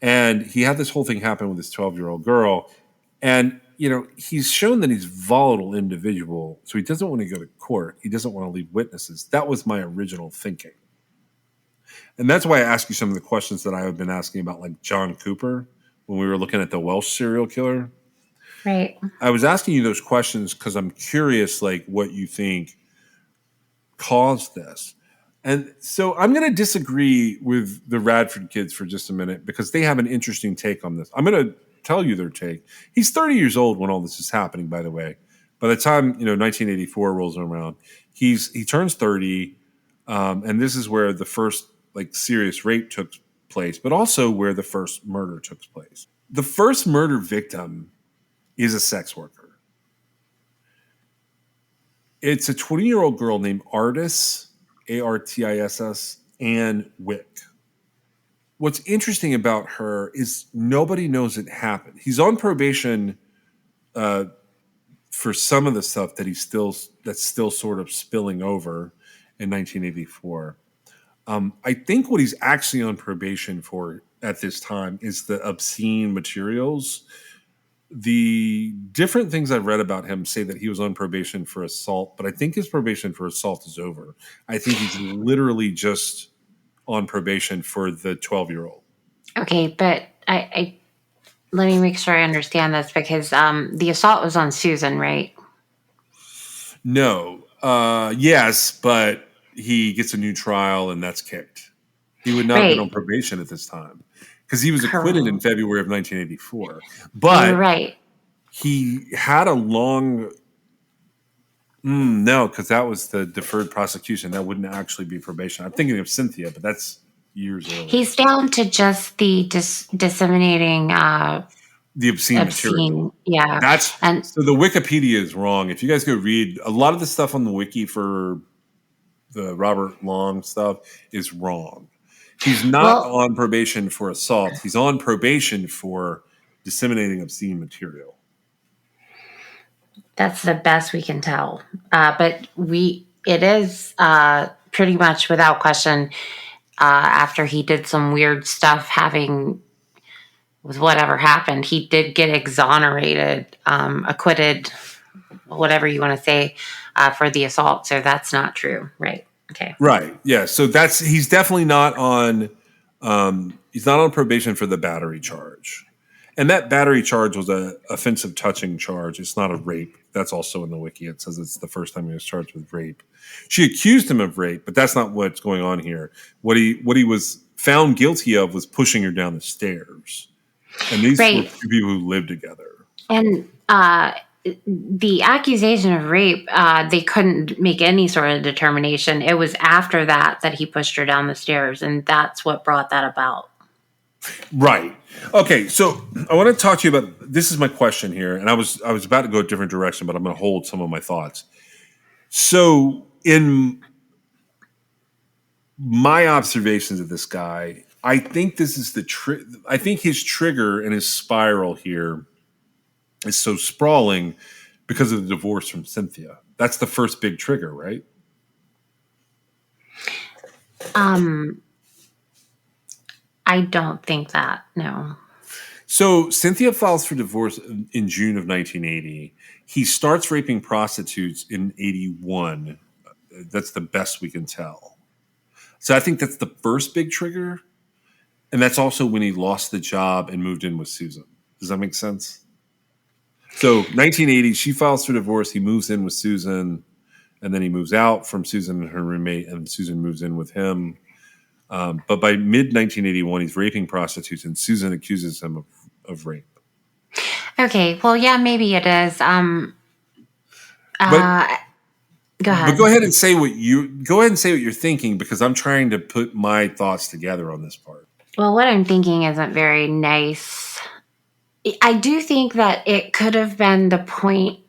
And he had this whole thing happen with his 12-year-old girl. And, you know, he's shown that he's a volatile individual. So he doesn't want to go to court. He doesn't want to leave witnesses. That was my original thinking. And that's why I ask you some of the questions that I have been asking about, like John Cooper, when we were looking at the Welsh serial killer. Right. I was asking you those questions because I'm curious, like what you think caused this. And so I'm going to disagree with the Radford kids for just a minute because they have an interesting take on this. I'm going to tell you their take. He's 30 years old when all this is happening, by the way. By the time, 1984 rolls around, he turns 30, and this is where the first like serious rape took place, but also where the first murder took place. The first murder victim is a sex worker. It's a 20-year-old girl named Artis, Artiss, Ann Wick. What's interesting about her is nobody knows it happened. He's on probation for some of the stuff that's still sort of spilling over in 1984. I think what he's actually on probation for at this time is the obscene materials. The different things I've read about him say that he was on probation for assault, but I think his probation for assault is over. I think he's literally just on probation for the 12-year-old. Okay, but I let me make sure I understand this because the assault was on Susan, right? No. Yes, but he gets a new trial and that's kicked. He would not have been on Right. probation at this time because he was acquitted in Correct. February of 1984. You're But right. he had a long no, because that was the deferred prosecution. That wouldn't actually be probation. I'm thinking of Cynthia, but that's years earlier. He's down to just the disseminating The obscene material. obscene. Yeah. That's And so the Wikipedia is wrong. If you guys go read a lot of the stuff on the wiki for the Robert Long stuff is wrong. He's not well, on probation for assault. He's on probation for disseminating obscene material. that's the best we can tell. But it is pretty much without question after he did some weird stuff with whatever happened, he did get exonerated, acquitted, whatever you want to say, for the assault. So that's not true, right? Okay. Right. Yeah. So he's definitely not on he's not on probation for the battery charge. And that battery charge was a offensive touching charge. It's not a rape. That's also in the wiki. It says it's the first time he was charged with rape. She accused him of rape, but that's not what's going on here. What he was found guilty of was pushing her down the stairs. And these were Right. two people who lived together. And the accusation of rape, they couldn't make any sort of determination. It was after that he pushed her down the stairs, and that's what brought that about. Right. Okay, so I want to talk to you about this is my question here, and I was about to go a different direction, but I'm going to hold some of my thoughts. So in my observations of this guy, I think this is I think his trigger and his spiral here is so sprawling because of the divorce from Cynthia. That's the first big trigger, right? I don't think that. No. So Cynthia files for divorce in June of 1980. He starts raping prostitutes in 81. That's the best we can tell. So I think that's the first big trigger. And that's also when he lost the job and moved in with Susan. Does that make sense? So 1980, she files for divorce. He moves in with Susan. And then he moves out from Susan and her roommate, and Susan moves in with him. But by mid-1981, he's raping prostitutes, and Susan accuses him of rape. Okay. Well, yeah, maybe it is. But Go ahead. But go ahead and say what you're thinking, because I'm trying to put my thoughts together on this part. Well, what I'm thinking isn't very nice. I do think that it could have been the point,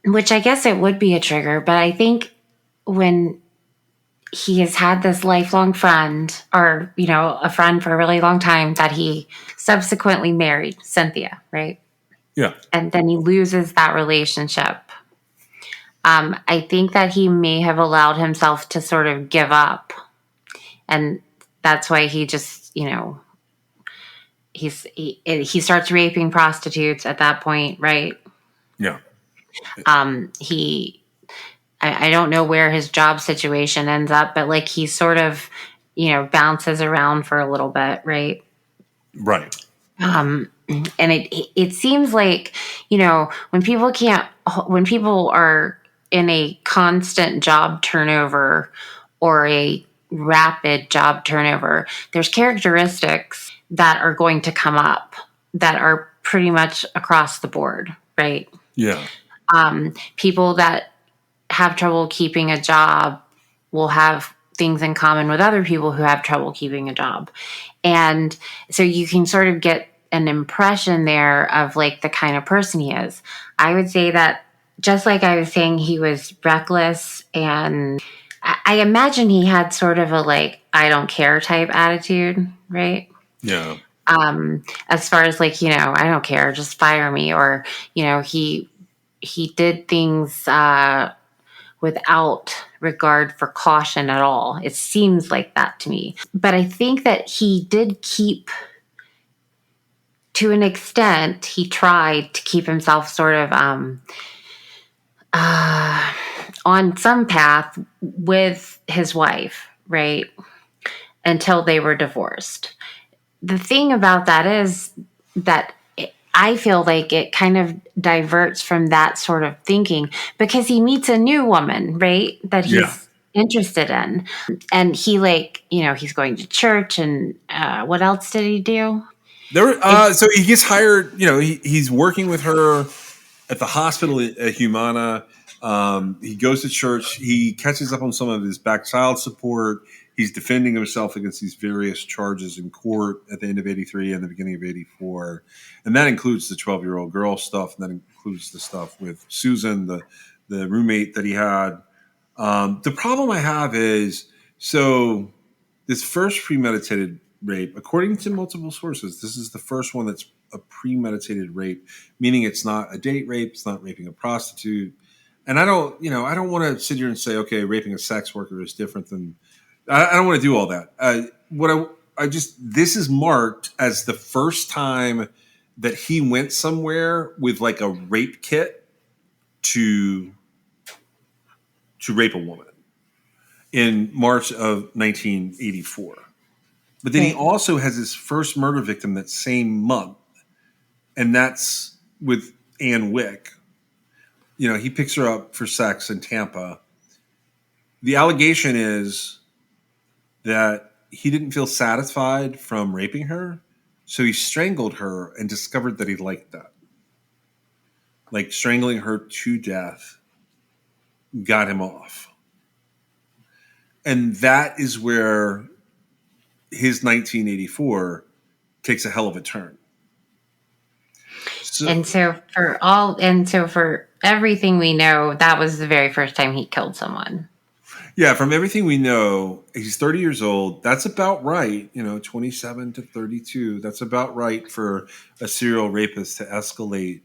which I guess it would be a trigger, but I think when he has had this lifelong friend, or, a friend for a really long time, that he subsequently married Cynthia, right? Yeah. And then he loses that relationship. I think that he may have allowed himself to sort of give up. And that's why he just, he starts raping prostitutes at that point, right? Yeah. I don't know where his job situation ends up, but like he sort of, bounces around for a little bit, right? Right. And it seems like, when people are in a constant job turnover or a rapid job turnover, there's characteristics that are going to come up that are pretty much across the board, right? Yeah. People that have trouble keeping a job will have things in common with other people who have trouble keeping a job. And so you can sort of get an impression there of like the kind of person he is. I would say that, just like I was saying, he was reckless, and I imagine he had sort of a like, I don't care type attitude, right? Yeah. As far as like, I don't care, just fire me. Or, he did things without regard for caution at all. It seems like that to me. But I think that he did keep, to an extent, he tried to keep himself sort of on some path with his wife, right? Until they were divorced. The thing about that is that I feel like it kind of diverts from that sort of thinking, because he meets a new woman, right? That he's interested in. And he he's going to church, and what else did he do? So he gets hired, he's working with her at the hospital at Humana. He goes to church. He catches up on some of his back child support. He's defending himself against these various charges in court at the end of 83 and the beginning of 84. And that includes the 12-year-old girl stuff. And that includes the stuff with Susan, the roommate that he had. The problem I have is, so this first premeditated rape, according to multiple sources, this is the first one that's a premeditated rape, meaning it's not a date rape, it's not raping a prostitute. And I don't want to sit here and say, okay, raping a sex worker is different than. I don't want to do all that. This is marked as the first time that he went somewhere with like a rape kit to rape a woman in March of 1984. But then he also has his first murder victim that same month, and that's with Ann Wick. He picks her up for sex in Tampa. The allegation is that he didn't feel satisfied from raping her, so he strangled her and discovered that he liked that. Like, strangling her to death got him off. And that is where his 1984 takes a hell of a turn. So for everything we know, that was the very first time he killed someone. Yeah, from everything we know, he's 30 years old. That's about right. 27 to 32. That's about right for a serial rapist to escalate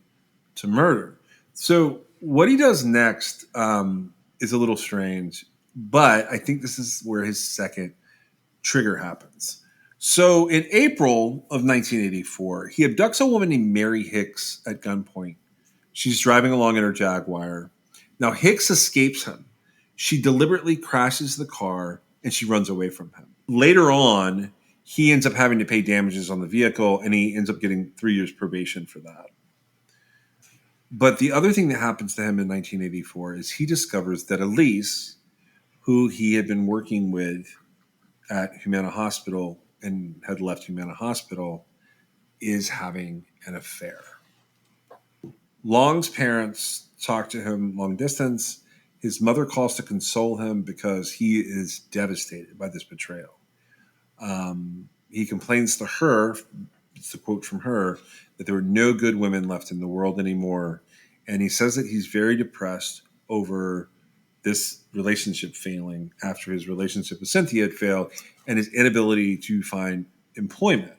to murder. So what he does next is a little strange, but I think this is where his second trigger happens. So in April of 1984, he abducts a woman named Mary Hicks at gunpoint. She's driving along in her Jaguar. Now, Hicks escapes him. She deliberately crashes the car and she runs away from him. Later on, he ends up having to pay damages on the vehicle, and he ends up getting 3 years probation for that. But the other thing that happens to him in 1984 is he discovers that Elise, who he had been working with at Humana Hospital and had left Humana Hospital, is having an affair. Long's parents talk to him long distance. His mother calls to console him because he is devastated by this betrayal. He complains to her, it's a quote from her, that there were no good women left in the world anymore. And he says that he's very depressed over this relationship failing after his relationship with Cynthia had failed and his inability to find employment.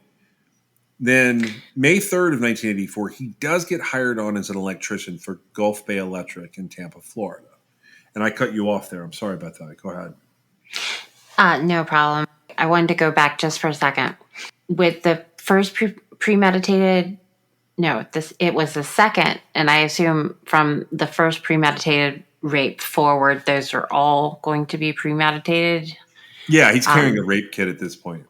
Then May 3rd of 1984, he does get hired on as an electrician for Gulf Bay Electric in Tampa, Florida. And I cut you off there. I'm sorry about that. Go ahead. No problem. I wanted to go back just for a second. With the first premeditated, it was the second, and I assume from the first premeditated rape forward, those are all going to be premeditated. Yeah, he's carrying a rape kit at this point.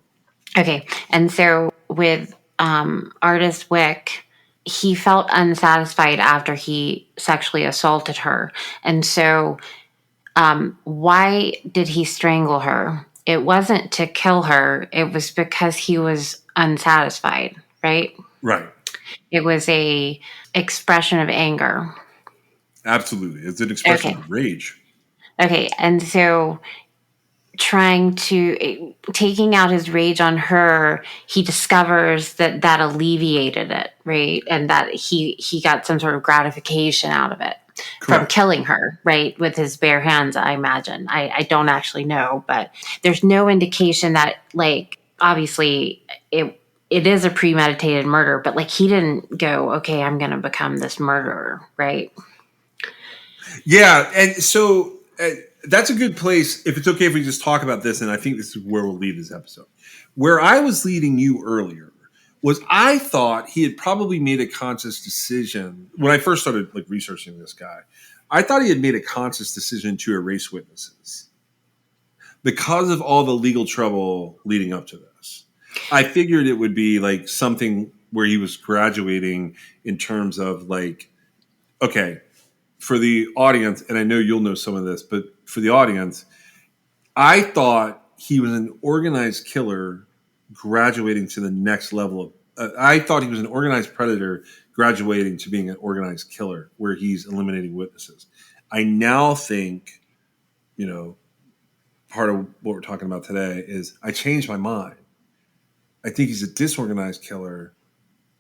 Okay, and so with Artis Wick, he felt unsatisfied after he sexually assaulted her. And so, why did he strangle her? It wasn't to kill her. It was because he was unsatisfied, right? Right. It was a expression of anger. Absolutely. It's an expression Okay. of rage. Okay. And so taking out his rage on her, he discovers that alleviated it, right? And that he got some sort of gratification out of it from Correct. killing her, right? With his bare hands, I imagine. I don't actually know, but there's no indication that, like, obviously it is a premeditated murder, but like he didn't go, okay, I'm going to become this murderer, right? Yeah. And so that's a good place. If it's okay if we just talk about this, and I think this is where we'll leave this episode. Where I was leading you earlier was I thought he had probably made a conscious decision when I first started like researching this guy. I thought he had made a conscious decision to erase witnesses because of all the legal trouble leading up to this. I figured it would be like something where he was graduating in terms of like, okay, for the audience, and I know you'll know some of this, but for the audience, I thought he was an organized killer graduating to the next level of. I thought he was an organized predator graduating to being an organized killer, where he's eliminating witnesses. I now think, part of what we're talking about today is I changed my mind. I think he's a disorganized killer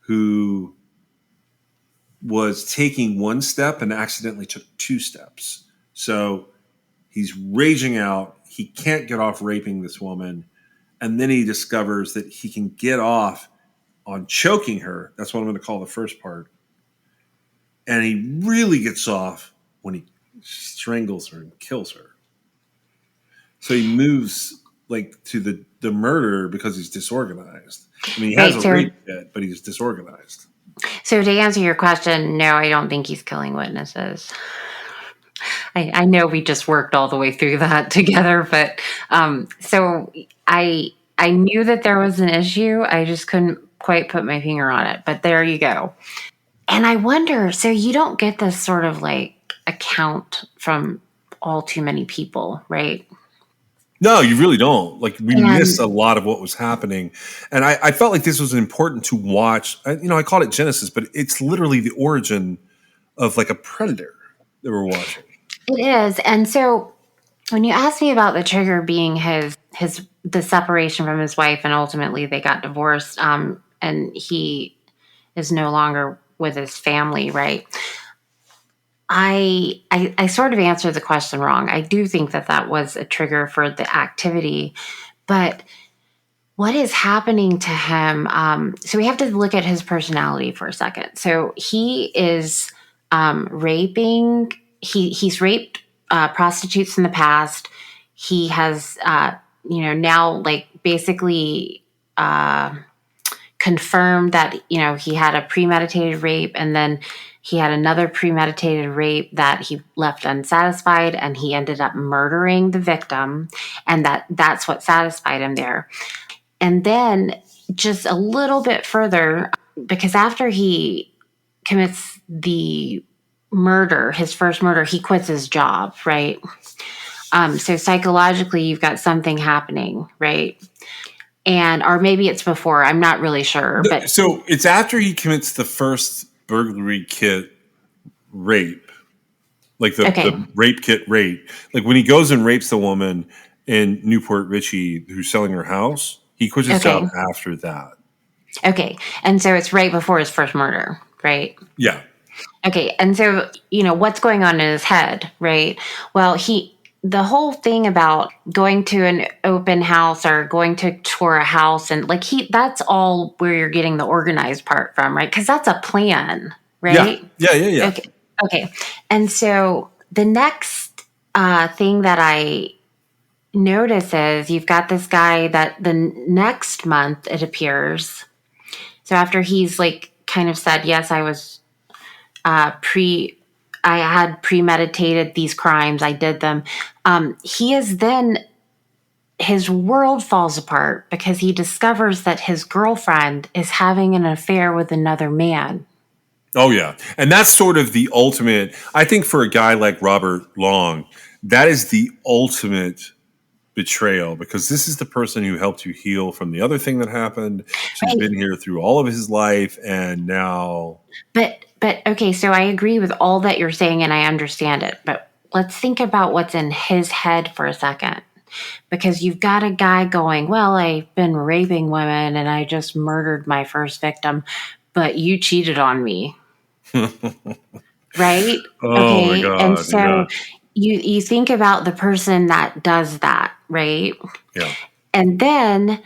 who was taking one step and accidentally took two steps. So he's raging out. He can't get off raping this woman. And then he discovers that he can get off on choking her. That's what I'm going to call the first part. And he really gets off when he strangles her and kills her. So he moves like to the murder because he's disorganized. I mean, he has a rape kit, but he's disorganized. So to answer your question, no, I don't think he's killing witnesses. I know we just worked all the way through that together, but so I knew that there was an issue. I just couldn't quite put my finger on it, but there you go. And I wonder, so you don't get this sort of like account from all too many people, right? No, you really don't. Like we missed a lot of what was happening. And I felt like this was important to watch. I called it Genesis, but it's literally the origin of like a predator that we're watching. It is. And so when you asked me about the trigger being the separation from his wife, and ultimately they got divorced, and he is no longer with his family, right? I sort of answered the question wrong. I do think that was a trigger for the activity, but what is happening to him? So we have to look at his personality for a second. So he is raping. He's raped prostitutes in the past. He has, now like basically confirmed that, he had a premeditated rape, and then he had another premeditated rape that he left unsatisfied, and he ended up murdering the victim, and that's what satisfied him there. And then just a little bit further, because after he commits the murder, his first murder, he quits his job, right? So psychologically, you've got something happening, right? Or maybe it's before. I'm not really sure. But so it's after he commits the first burglary kit rape, like the rape kit rape. Like when he goes and rapes the woman in Newport Richey who's selling her house, he quits his job after that. Okay. And so it's right before his first murder, right? Yeah. Okay. And so, what's going on in his head, right? Well, the whole thing about going to an open house or going to tour a house, and like that's all where you're getting the organized part from, right? Because that's a plan, right? Yeah. Okay. And so the next thing that I notice is you've got this guy that the next month it appears. So after he's like kind of said, yes, I was I had premeditated these crimes. I did them. He is then his world falls apart because he discovers that his girlfriend is having an affair with another man. Oh, yeah. And that's sort of the ultimate, I think for a guy like Robert Long, that is the ultimate betrayal, because this is the person who helped you heal from the other thing that happened. She's Right. been here through all of his life, and now... But okay, so I agree with all that you're saying and I understand it. But let's think about what's in his head for a second. Because you've got a guy going, well, I've been raping women and I just murdered my first victim, but you cheated on me. Right? Oh, my Okay. God. And so Yeah. you think about the person that does that, right? Yeah. And then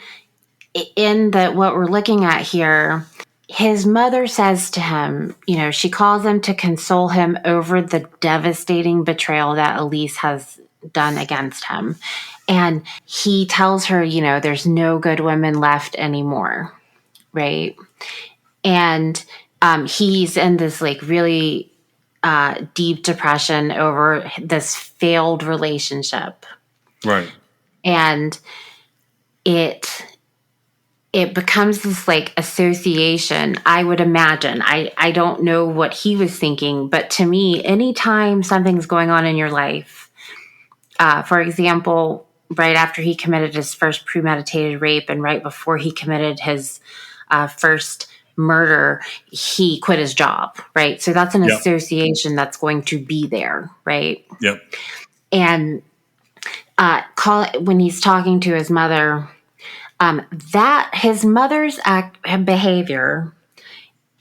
in what we're looking at here, his mother says to him, she calls him to console him over the devastating betrayal that Elise has done against him. And he tells her, there's no good women left anymore. Right. And he's in this like really deep depression over this failed relationship. Right. And it becomes this like association, I would imagine. I don't know what he was thinking, but to me, anytime something's going on in your life, for example, right after he committed his first premeditated rape and right before he committed his first murder, he quit his job, right? So that's an Yep. association that's going to be there, right? Yep. And when he's talking to his mother, that his mother's behavior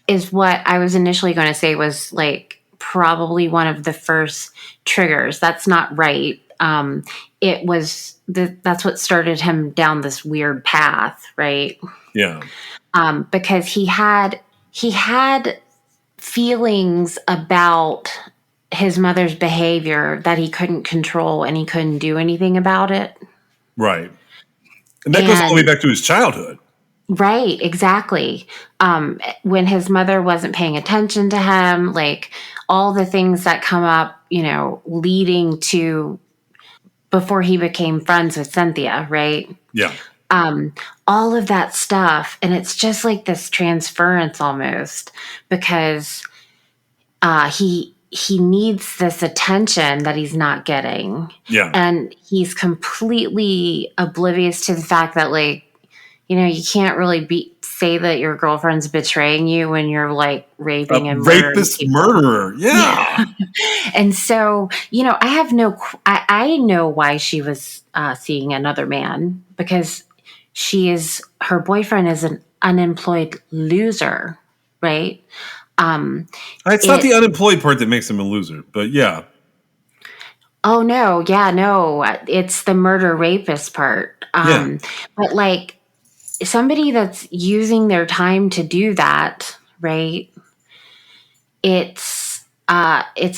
is what I was initially going to say was like probably one of the first triggers. That's not right. It was that's what started him down this weird path, right? Yeah. Because he had feelings about his mother's behavior that he couldn't control and he couldn't do anything about it. Right. And that goes all the way back to his childhood. Right, exactly. When his mother wasn't paying attention to him, like all the things that come up, leading to before he became friends with Cynthia, right? Yeah. All of that stuff. And it's just like this transference almost because he needs this attention that he's not getting. Yeah. And he's completely oblivious to the fact that like, you can't really say that your girlfriend's betraying you when you're like raping and murdering rapist people. murderer. Yeah. And so, I know why she was seeing another man because her boyfriend is an unemployed loser, right? It's not the unemployed part that makes him a loser, but yeah. Oh no, yeah, no, it's the murder rapist part. Yeah. But like somebody that's using their time to do that, right? It's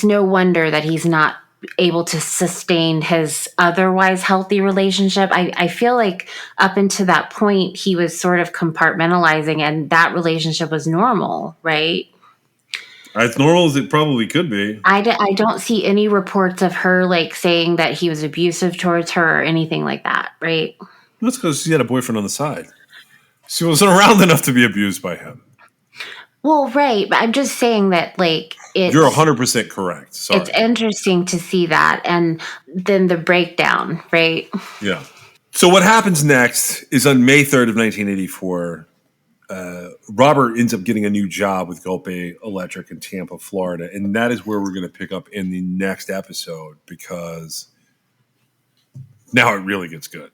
no wonder that he's not able to sustain his otherwise healthy relationship. I feel like up until that point, he was sort of compartmentalizing and that relationship was normal, right? As normal as it probably could be. I don't see any reports of her like saying that he was abusive towards her or anything like that, right? That's because she had a boyfriend on the side. She wasn't around enough to be abused by him. Well, right. But I'm just saying that like you're 100% correct. Sorry. It's interesting to see that. And then the breakdown, right? Yeah. So what happens next is on May 3rd of 1984, Robert ends up getting a new job with Gulf Bay Electric in Tampa, Florida. And that is where we're going to pick up in the next episode because now it really gets good.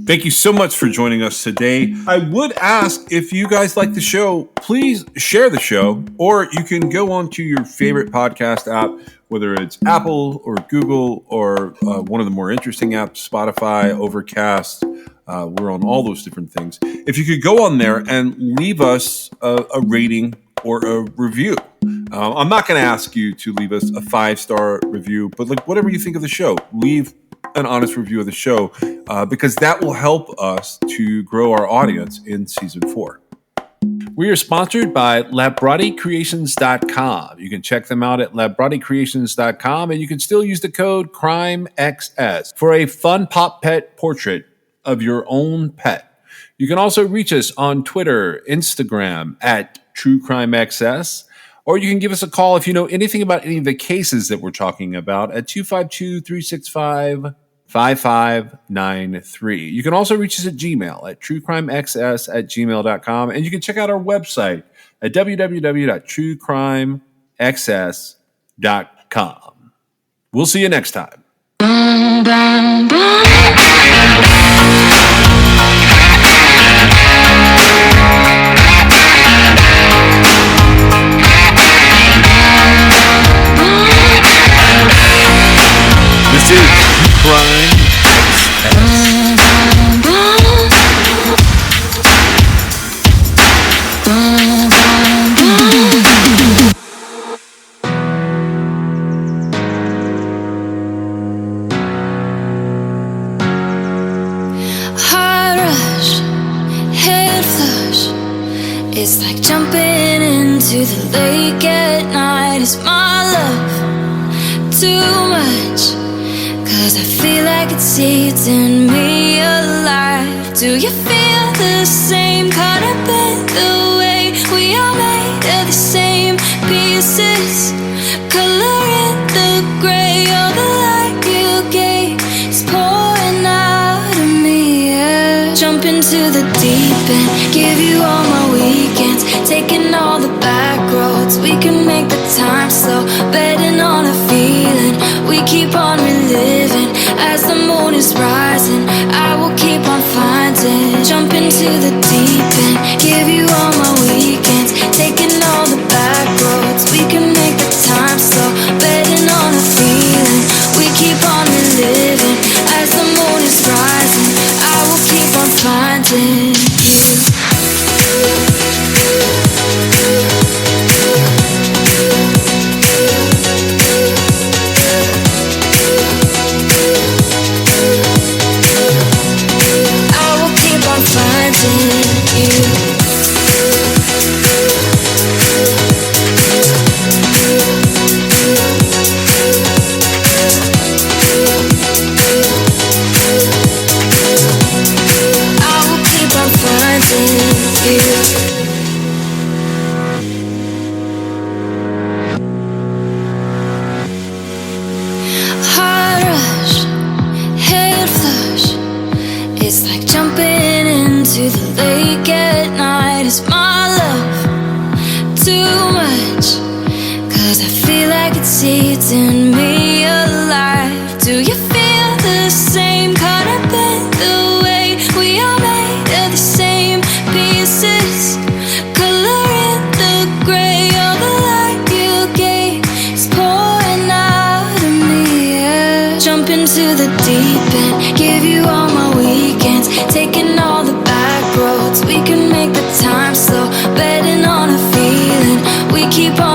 Thank you so much for joining us today. I would ask if you guys like the show, please share the show, or you can go onto your favorite podcast app, whether it's Apple or Google or one of the more interesting apps, Spotify, Overcast. We're on all those different things. If you could go on there and leave us a rating or a review. I'm not going to ask you to leave us a 5-star review, but like whatever you think of the show, leave an honest review of the show because that will help us to grow our audience in season 4. We are sponsored by LabbratiCreations.com. You can check them out at LabbratiCreations.com, and you can still use the code CRIMEXS for a fun pop pet portrait of your own pet. You can also reach us on Twitter, Instagram at TrueCrimeXS, or you can give us a call if you know anything about any of the cases that we're talking about at 252-365-5593. You can also reach us at Gmail at truecrimexs@gmail.com, and you can check out our website at www.truecrimexs.com. We'll see you next time. This is Crime Heart rush, head flush. It's like jumping into the lake at night. Is my love too much? 'Cause I feel like it's eating me alive. Do you feel the same? Caught up in the way we are made of the same pieces. Color in the gray, all the light you gave is pouring out of me. Yeah. Jump into the deep end, give you all my weekends, taking all the back roads. We can make the time slow, betting on a feeling. We keep on reliving as the moon is rising. I will keep on finding. Jump into the deep end, give you all my weekends, taking all the back roads. We can make the time slow, betting on a feeling. We keep on reliving as the moon is rising. I will keep on finding you. Heart rush, head flush. It's like jumping into the lake at night. Is my love too much? 'Cause I feel like it's eating me alive. Do you feel the same? Caught up in the way we are made of the same pieces. Color in the gray, all the light you gave is pouring out of me. Yeah. Jump into the deep end, give you all my weekends, taking all the back roads. We can make the time slow, betting on a feeling. We keep on